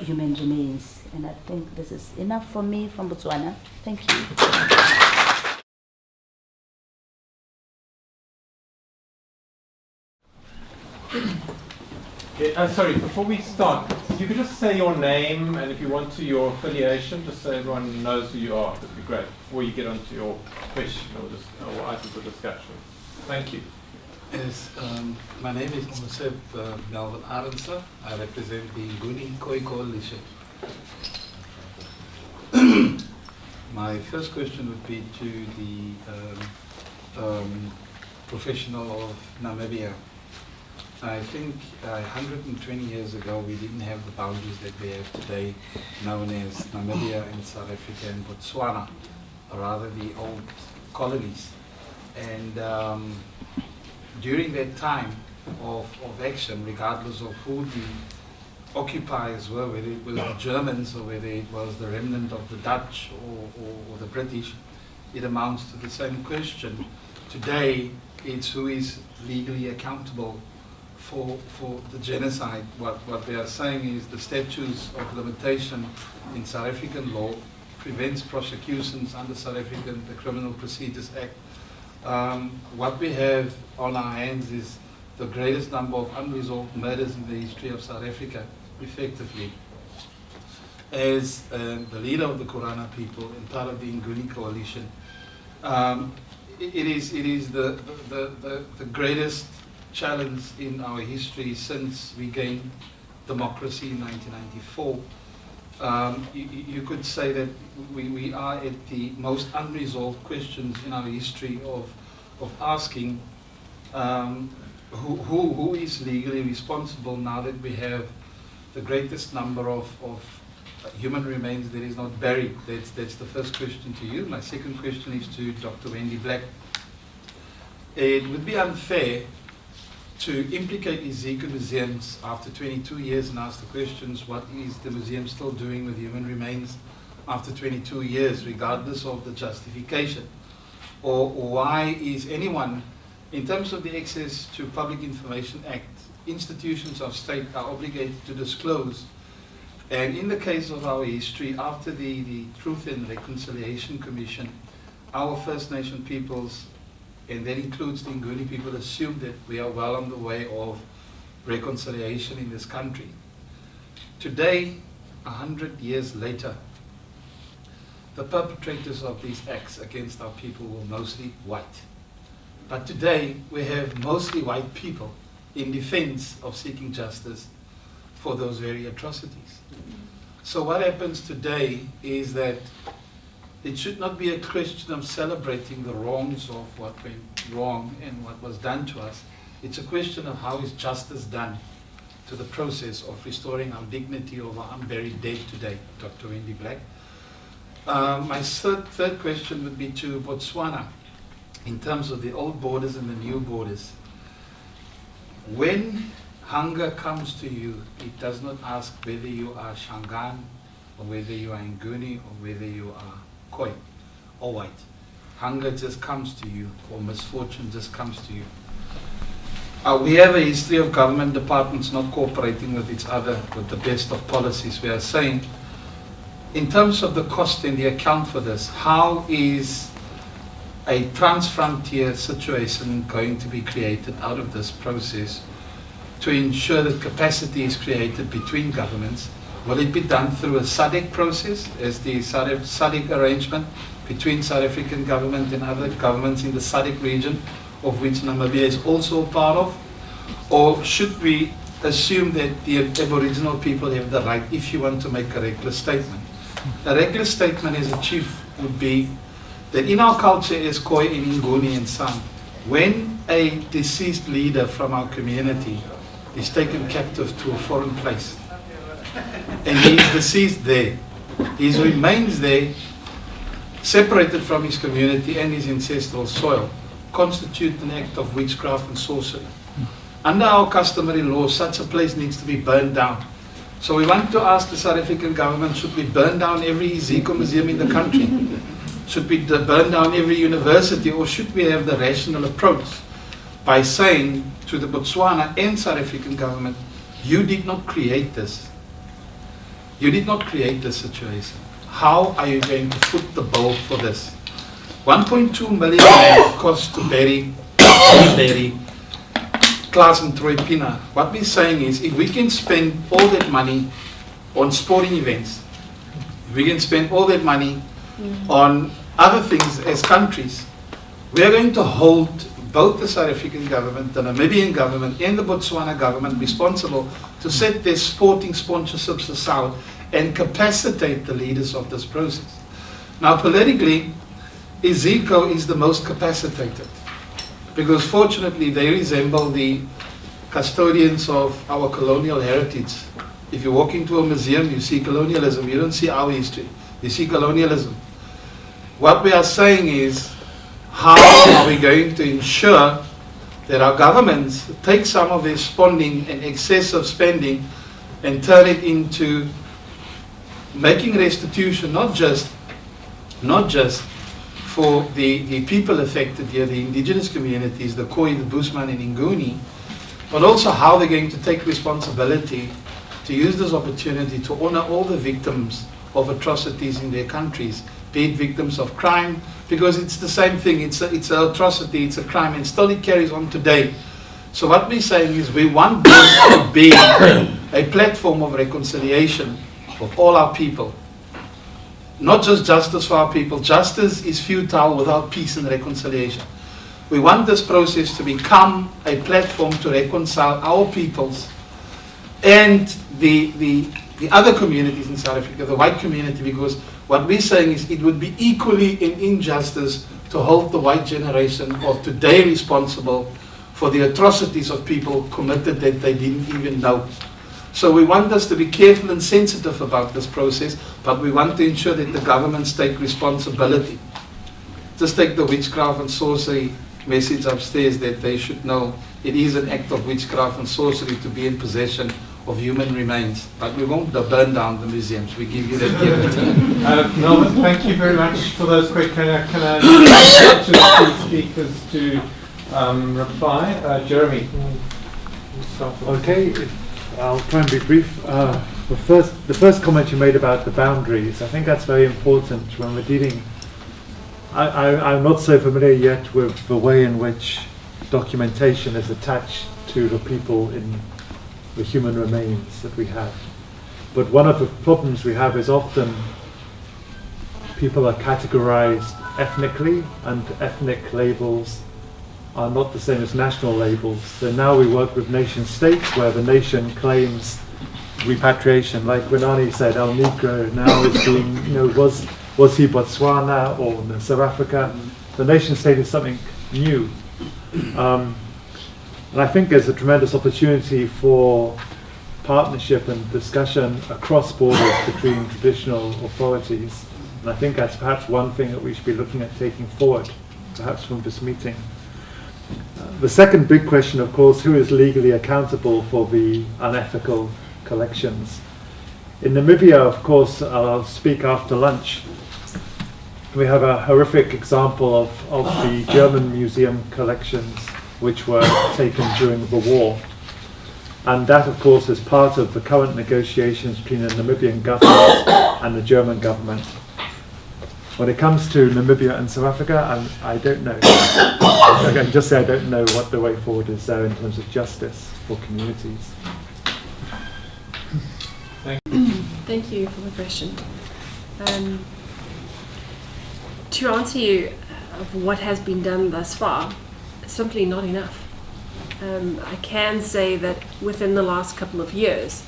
Speaker 4: human remains. And I think this is enough from me from Botswana. Thank you.
Speaker 2: Sorry, before we start, if you could just say your name and if you want to your affiliation, just so everyone knows who you are, that would be great, before you get onto your question or items of discussion. Thank you.
Speaker 5: Yes, my name is Mosef Melvin Arendse. I represent the Nguni Khoi Coalition. My first question would be to the professional of Namibia. I think 120 years ago we didn't have the boundaries that we have today, known as Namibia and South Africa and Botswana, or rather the old colonies. And during that time of action, regardless of who the occupiers were, whether it was the Germans or whether it was the remnant of the Dutch or the British, it amounts to the same question. Today, it's who is legally accountable for the genocide. What they are saying is the statutes of limitation in South African law prevents prosecutions under South African, the Criminal Procedures Act. What we have on our hands is the greatest number of unresolved murders in the history of South Africa, effectively. As the leader of the Korana people and part of the Nguni Coalition, it is the greatest challenge in our history since we gained democracy in 1994. You could say that we are at the most unresolved questions in our history of asking who is legally responsible now that we have the greatest number of human remains that is not buried. That's the first question to you. My second question is to Dr. Wendy Black. It would be unfair to implicate Iziko Museums after 22 years and ask the questions, what is the museum still doing with human remains after 22 years, regardless of the justification? Or why is anyone, in terms of the Access to Public Information Act, institutions of state are obligated to disclose. And in the case of our history, after the Truth and Reconciliation Commission, our First Nation peoples, and that includes the Nguni people, assume that we are well on the way of reconciliation in this country. Today, 100 years later, the perpetrators of these acts against our people were mostly white. But today, we have mostly white people in defense of seeking justice for those very atrocities. So what happens today is that it should not be a question of celebrating the wrongs of what went wrong and what was done to us. It's a question of how is justice done to the process of restoring our dignity of our unburied dead today, Dr. Wendy Black. My third question would be to Botswana, in terms of the old borders and the new borders. When hunger comes to you, it does not ask whether you are Shangaan or whether you are Nguni or whether you are Khoi or white. hunger just comes to you or misfortune just comes to you. We have a history of government departments not cooperating with each other with the best of policies. We are saying, in terms of the cost and the account for this, how is a transfrontier situation going to be created out of this process to ensure that capacity is created between governments? Will it be done through a SADC process, as the SADC arrangement between South African government and other governments in the SADC region, of which Namibia is also a part of? Or should we assume that the Aboriginal people have the right, if you want to make a regular statement? A regular statement as a chief would be that in our culture as Khoi and Nguni and San, when a deceased leader from our community is taken captive to a foreign place, and he is deceased there, his remains there, separated from his community and his ancestral soil, constitute an act of witchcraft and sorcery. Under our customary law, such a place needs to be burned down. So we want to ask the South African government, should we burn down every Ezekiel museum in the country? Should we burn down every university, or should we have the rational approach by saying to the Botswana and South African government, you did not create this. You did not create this situation. How are you going to foot the bill for this? 1.2 million cost to bury Klaas and Troy Pina. What we're saying is, if we can spend all that money on sporting events, if we can spend all that money on other things as countries, we are going to hold both the South African government, the Namibian government, and the Botswana government responsible to set their sporting sponsorships aside and capacitate the leaders of this process. Now, politically, Ezekiel is the most capacitated, because fortunately they resemble the custodians of our colonial heritage. If you walk into a museum, you see colonialism. You don't see our history. You see colonialism. What we are saying is, how are we going to ensure that our governments take some of their spending and excessive spending and turn it into making restitution, not just for the people affected here, the indigenous communities, the Khoi, the Bushman and Nguni, but also how they're going to take responsibility to use this opportunity to honor all the victims of atrocities in their countries, be it victims of crime, because it's the same thing, it's an atrocity, it's a crime, and still it carries on today. So what we're saying is, we want this to be a platform of reconciliation of all our people. Not just justice for our people. Justice is futile without peace and reconciliation. We want this process to become a platform to reconcile our peoples and the other communities in South Africa, the white community, because what we're saying is, it would be equally an injustice to hold the white generation of today responsible for the atrocities of people committed that they didn't even know. So we want us to be careful and sensitive about this process, but we want to ensure that the governments take responsibility. Just take the witchcraft and sorcery message upstairs, that they should know it is an act of witchcraft and sorcery to be in possession of human remains. But we won't burn down the museums. We give you that guarantee.
Speaker 2: Melvin, thank you very much for those quick. Can I invite the speakers to reply? Jeremy, we'll start with
Speaker 1: Okay, I'll try and be brief. The first comment you made about the boundaries, I think that's very important when we're dealing. I'm not so familiar yet with the way in which documentation is attached to the people in the human remains that we have. But one of the problems we have is often people are categorized ethnically, and ethnic labels are not the same as national labels. So now we work with nation states where the nation claims repatriation, like Renani said, El Negro now is being, was he Botswana or South Africa? The nation state is something new. And I think there's a tremendous opportunity for partnership and discussion across borders between traditional authorities. And I think that's perhaps one thing that we should be looking at taking forward, perhaps from this meeting. The second big question, of course, who is legally accountable for the unethical collections? In Namibia, of course, I'll speak after lunch. We have a horrific example of the German museum collections which were taken during the war. And that, of course, is part of the current negotiations between the Namibian government and the German government. When it comes to Namibia and South Africa, I don't know. I can just say I don't know what the way forward is there in terms of justice for communities.
Speaker 3: Thank you for the question. To answer you of what has been done thus far, it's simply not enough. I can say that within the last couple of years,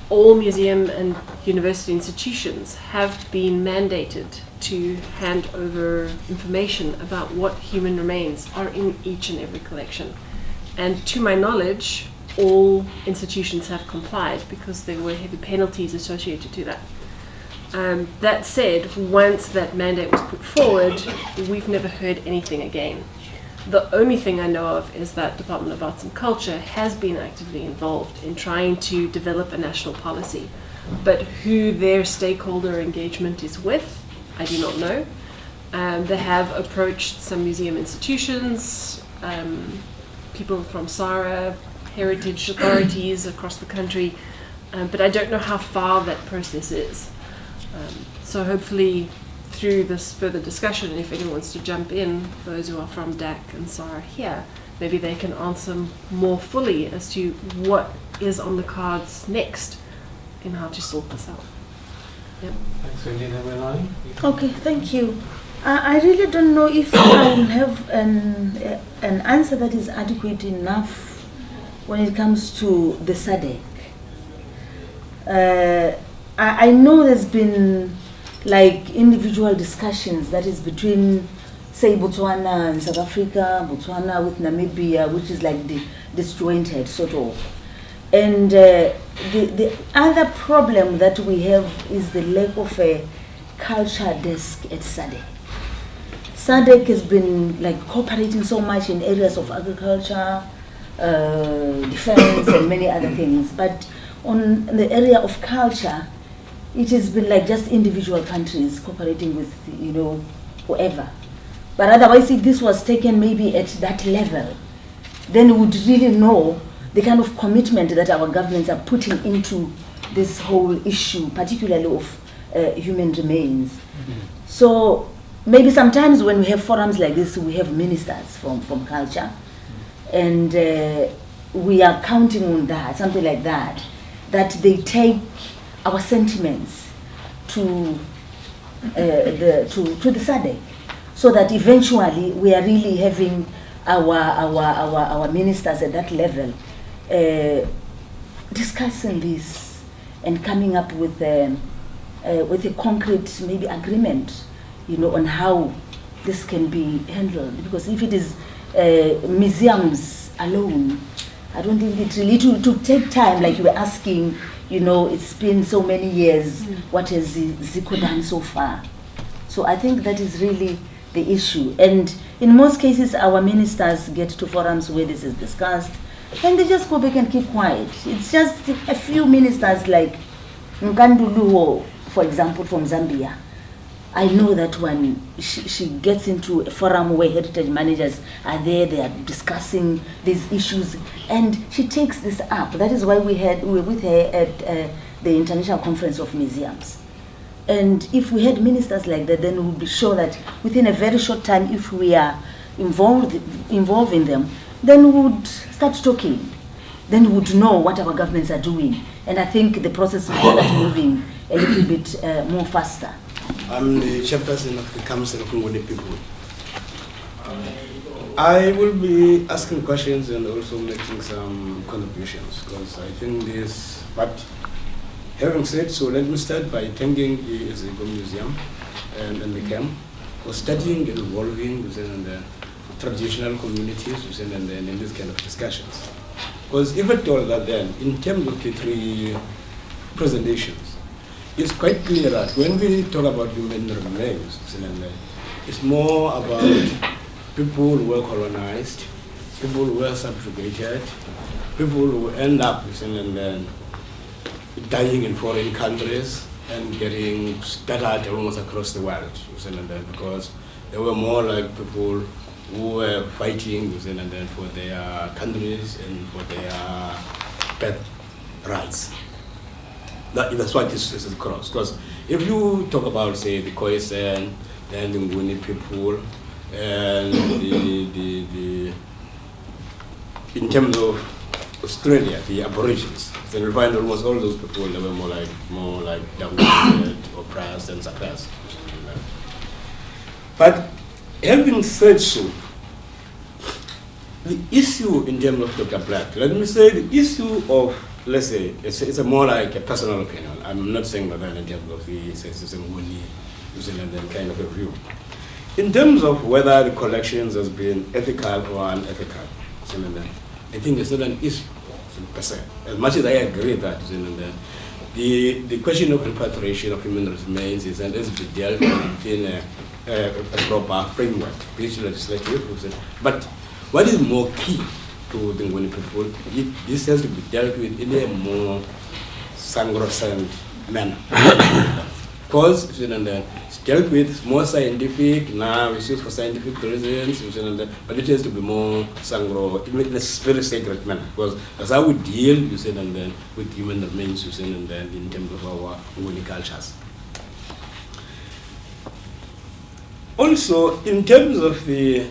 Speaker 3: all museum and university institutions have been mandated to hand over information about what human remains are in each and every collection. And to my knowledge, all institutions have complied because there were heavy penalties associated to that. That said, once that mandate was put forward, we've never heard anything again. The only thing I know of is that Department of Arts and Culture has been actively involved in trying to develop a national policy. But who their stakeholder engagement is with, I do not know. They have approached some museum institutions, people from SARA, heritage authorities across the country, but I don't know how far that process is. So hopefully through this further discussion, if anyone wants to jump in, those who are from DAC and SARA here, maybe they can answer more fully as to what is on the cards next in how to sort this out. Yep.
Speaker 2: Thanks, Wendy. Then we're on.
Speaker 4: Okay, thank you. I really don't know if I will have an answer that is adequate enough when it comes to the SADC. I know there's been like individual discussions that is between, say, Botswana and South Africa, Botswana with Namibia, which is like the disjointed sort of. And the other problem that we have is the lack of a culture desk at SADC. SADC has been like cooperating so much in areas of agriculture, defense, and many other things. But on the area of culture, it has been like just individual countries cooperating with, you know, whoever. But otherwise, if this was taken maybe at that level, then we would really know the kind of commitment that our governments are putting into this whole issue, particularly of human remains. Mm-hmm. So maybe sometimes when we have forums like this, we have ministers from culture, and we are counting on that, something like that, that they take our sentiments to the SADC, so that eventually we are really having our ministers at that level discussing this and coming up with a concrete maybe agreement, you know, on how this can be handled. Because if it is museums alone, I don't think it really to take time, like you were asking. You know, it's been so many years. What has ZICO done so far? So I think that is really the issue. And in most cases, our ministers get to forums where this is discussed, and they just go back and keep quiet. It's just a few ministers like Nkanduluo, for example, from Zambia. I know that when she gets into a forum where heritage managers are there, they are discussing these issues, and she takes this up. That is why we were with her at the International Conference of Museums. And if we had ministers like that, then we would be sure that within a very short time, if we are involving them, then we would start talking. Then we would know what our governments are doing. And I think the process will start moving a little bit more faster.
Speaker 6: I'm the chairperson of the Council of Ngoni people. I will be asking questions and also making some contributions, because I think this, but having said so, let me start by thanking the ZICO Museum and the camp for studying and involving within the traditional communities within in this kind of discussions. Because if at all that then, in terms of the three presentations, it's quite clear that when we talk about human remains, it's more about people who were colonized, people who were subjugated, people who end up dying in foreign countries, and getting scattered almost across the world, and then because they were more like people who were fighting and then for their countries and for their birth rights. That's what this is across. Because if you talk about, say, the Khoisan and the Nguni people, and in terms of Australia, the Aborigines, then you find almost all those people that were more like dominated, oppressed, and suppressed. But having said so, the issue in terms of Dr. Black, let me say the issue of, let's say, it's a more like a personal opinion. I'm not saying that in terms of the New Zealand kind of a view. In terms of whether the collections has been ethical or unethical, I think it's not an issue per se. As much as I agree that the question of repatriation of human remains is and has been dealt with in a proper framework, British legislative. But what is more key to the Nguni people, this has to be dealt with in a more sacrosanct manner. Because it's dealt with more scientific, now it's used for scientific reasons, but it has to be more sangro, in a very sacred manner. Because that's how we deal with human remains in terms of our Nguni cultures. Also, in terms of the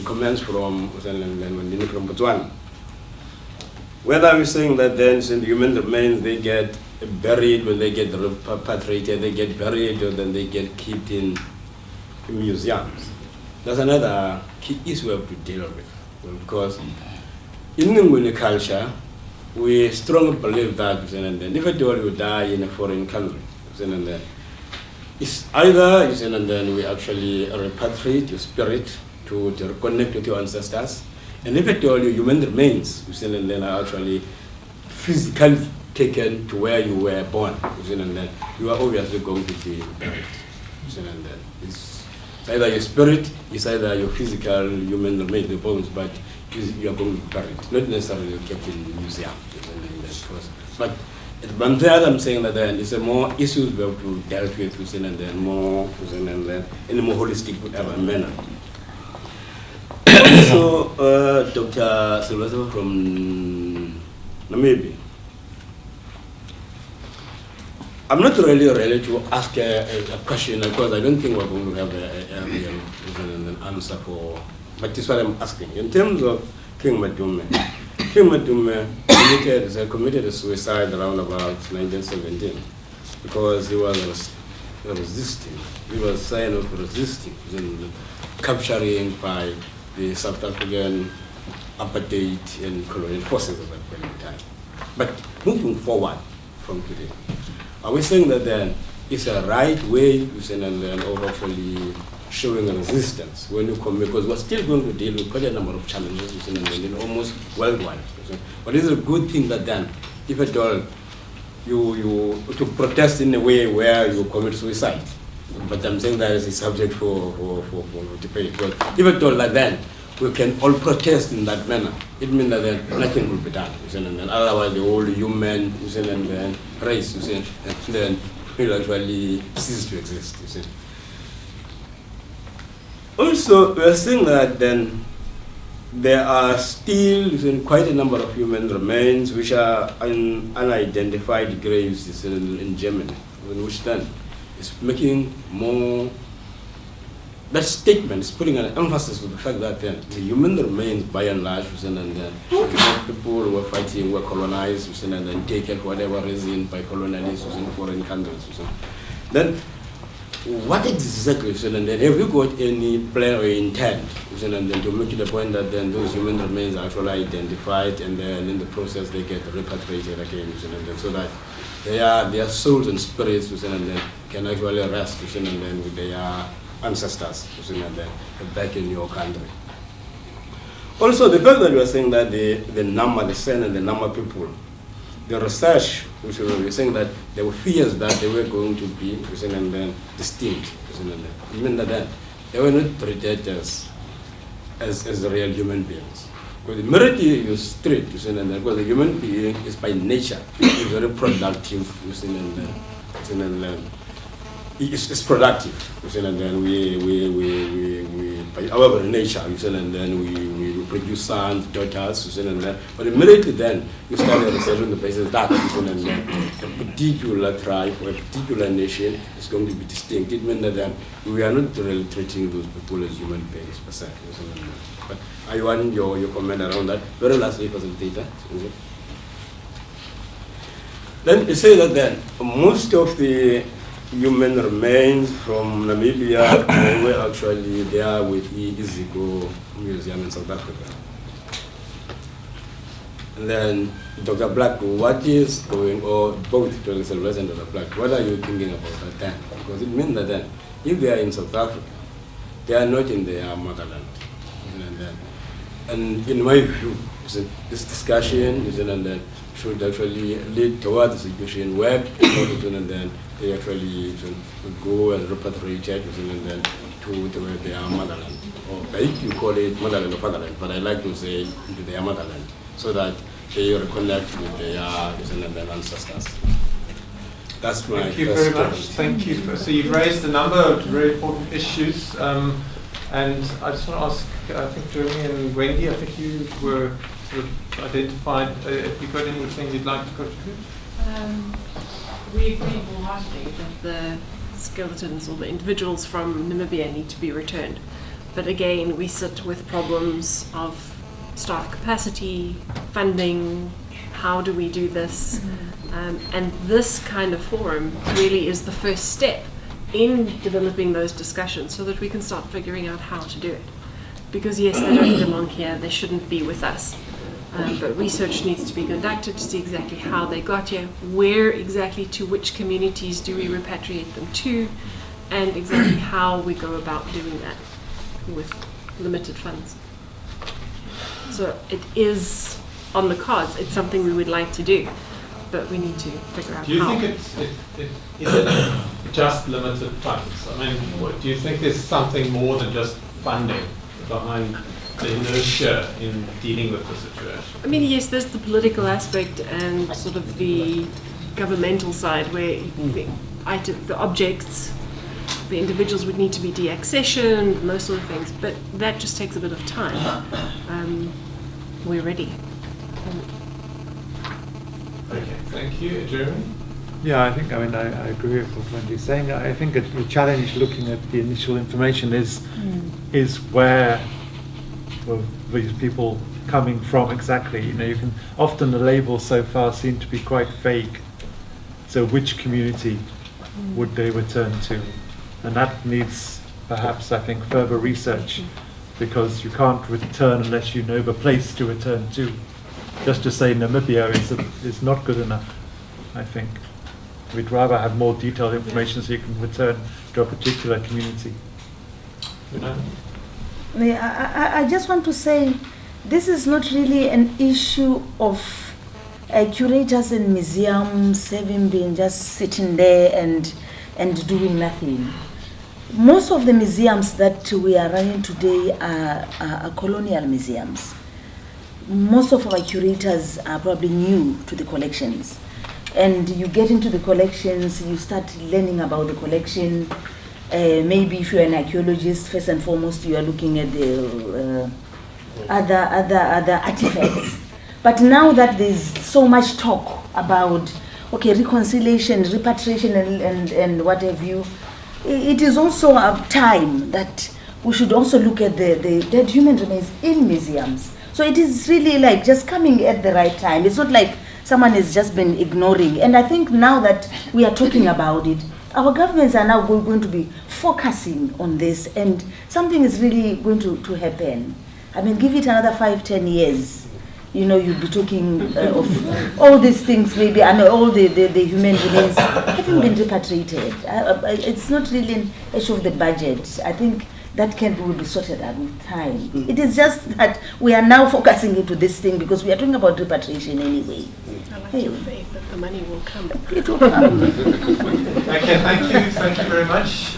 Speaker 6: comments from Botswana, whether we're saying that then in the human remains they get buried, when they get repatriated, they get buried, or then they get kept in museums. That's another key issue we have to deal with. Because in the Nguni culture, we strongly believe that if at all you die in a foreign country, it's either we actually repatriate your spirit to reconnect with your ancestors, and if at all your human remains are actually physically taken to where you were born, you are obviously going to be buried. It's either your spirit, it's either your physical human remains, the bones, but you are going to be buried, not necessarily kept in the museum. But I'm saying that it's a more issues we have to deal with more in a more holistic manner. Also, Dr. Silvaso from Namibia. I'm not really ready to ask a question because I don't think we're going to have an answer for, but this is what I'm asking. In terms of King Madume committed suicide around about 1917 because he was resisting. He was sign of resisting, capturing by the South African apartheid and colonial forces at that point in time. But moving forward from today, are we saying that then it's a right way of actually showing a resistance when you come, because we're still going to deal with quite a number of challenges almost worldwide. But it's a good thing that then, if at all you to protest in a way where you commit suicide. But I'm saying that is a subject for debate. But if at all like that, we can all protest in that manner. It means that then nothing will be done. Otherwise, the whole human race then will actually cease to exist. Also, we are seeing that then there are still quite a number of human remains which are unidentified graves in Germany, which then is making more. That statement is putting an emphasis on the fact that the human remains, by and large, people who were fighting were colonized and then taken for whatever reason by colonialists in foreign countries. Then, what exactly, and then have you got any plan or intent, and then to make it a point that then those human remains are actually identified, and then in the process they get repatriated again, and then so that their souls and spirits, and then can actually rest, and then with their ancestors, and then back in your country. Also, the fact that you are saying that the number, the Sen and the number of people, the research, which we were saying that there were fears that they were going to be and then distinct. It meant that they were not treated as real human beings. Because the merit you straight, you see, and then, because the human being is by nature is very productive, you see, and then it's productive, you see, and then we by our very nature, you see, and then we produce sons, daughters, you see, and then, but immediately then you start a research on the basis that, you see, and then a particular tribe or a particular nation is going to be distinct. It means that then we are not really treating those people as human beings per se, you see, and then. But I want your comment around that. Very lastly, facilitator. Then you say that then most of the human remains from Namibia were actually there with the Iziko Museum in South Africa. And then, Dr. Black, what is going on, both Dr. Silvers and Dr. Black, what are you thinking about that then? Because it means that then, if they are in South Africa, they are not in their motherland. And in my view, this discussion should actually lead towards a situation where people and then they actually go and repatriate and then to their motherland. Or you call it motherland or fatherland, but I like to say into their motherland, so that they reconnect with their ancestors. That's my
Speaker 2: Thank you very much. Thank you. So you've raised a number of very important issues. And I just want to ask, I think Jeremy and Wendy, I think you were sort of identified. Have you got anything you'd like to contribute?
Speaker 3: We agree wholeheartedly that the skeletons or the individuals from Namibia need to be returned. But again, we sit with problems of staff capacity, funding, how do we do this? And this kind of forum really is the first step in developing those discussions so that we can start figuring out how to do it. Because yes, they don't belong here, they shouldn't be with us. But research needs to be conducted to see exactly how they got here, where exactly, to which communities do we repatriate them to, and exactly how we go about doing that with limited funds. So it is on the cards, it's something we would like to do, but we need to figure out how.
Speaker 2: Do you think is it just limited funds? I mean, do you think there's something more than just funding behind the inertia in dealing with the situation?
Speaker 3: I mean, yes, there's the political aspect and sort of the governmental side where the objects, the individuals would need to be deaccessioned and those sort of things, but that just takes a bit of time. We're ready.
Speaker 2: Okay, thank you. Jeremy?
Speaker 1: Yeah, I agree with what Wendy's saying. I think the challenge looking at the initial information is where were these people coming from exactly. You can often the labels so far seem to be quite vague. So which community would they return to? And that needs perhaps, I think, further research, because you can't return unless you know the place to return to. Just to say Namibia is not good enough, I think. We'd rather have more detailed information so you can return to a particular community.
Speaker 4: I just want to say this is not really an issue of curators and museums having been just sitting there and doing nothing. Most of the museums that we are running today are colonial museums. Most of our curators are probably new to the collections. And you get into the collections, you start learning about the collection. Maybe if you're an archaeologist, first and foremost, you are looking at the other artifacts. But now that there's so much talk about, reconciliation, repatriation, and what have you, it is also a time that we should also look at the dead human remains in museums. So it is really like just coming at the right time. It's not like someone has just been ignoring. And I think now that we are talking about it, our governments are now going to be focusing on this, and something is really going to happen. I mean, give it another 5-10 years. You'll be talking of all these things maybe, and all the human remains having been repatriated. It's not really an issue of the budget. I think that will be sorted out with time. It is just that we are now focusing into this thing because we are talking about repatriation anyway.
Speaker 3: I like your faith that the money will come.
Speaker 4: It will come.
Speaker 2: Okay, thank you very much.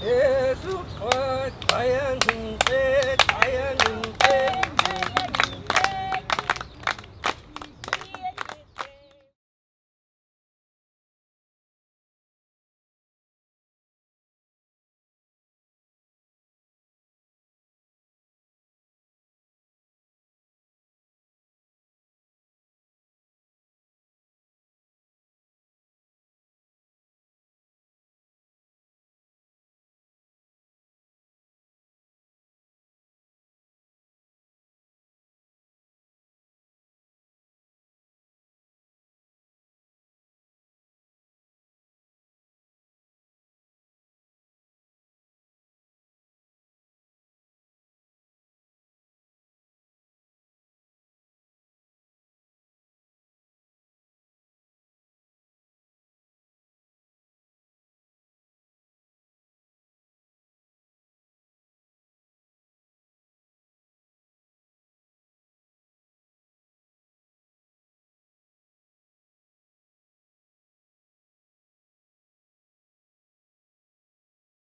Speaker 7: 예수 과 과연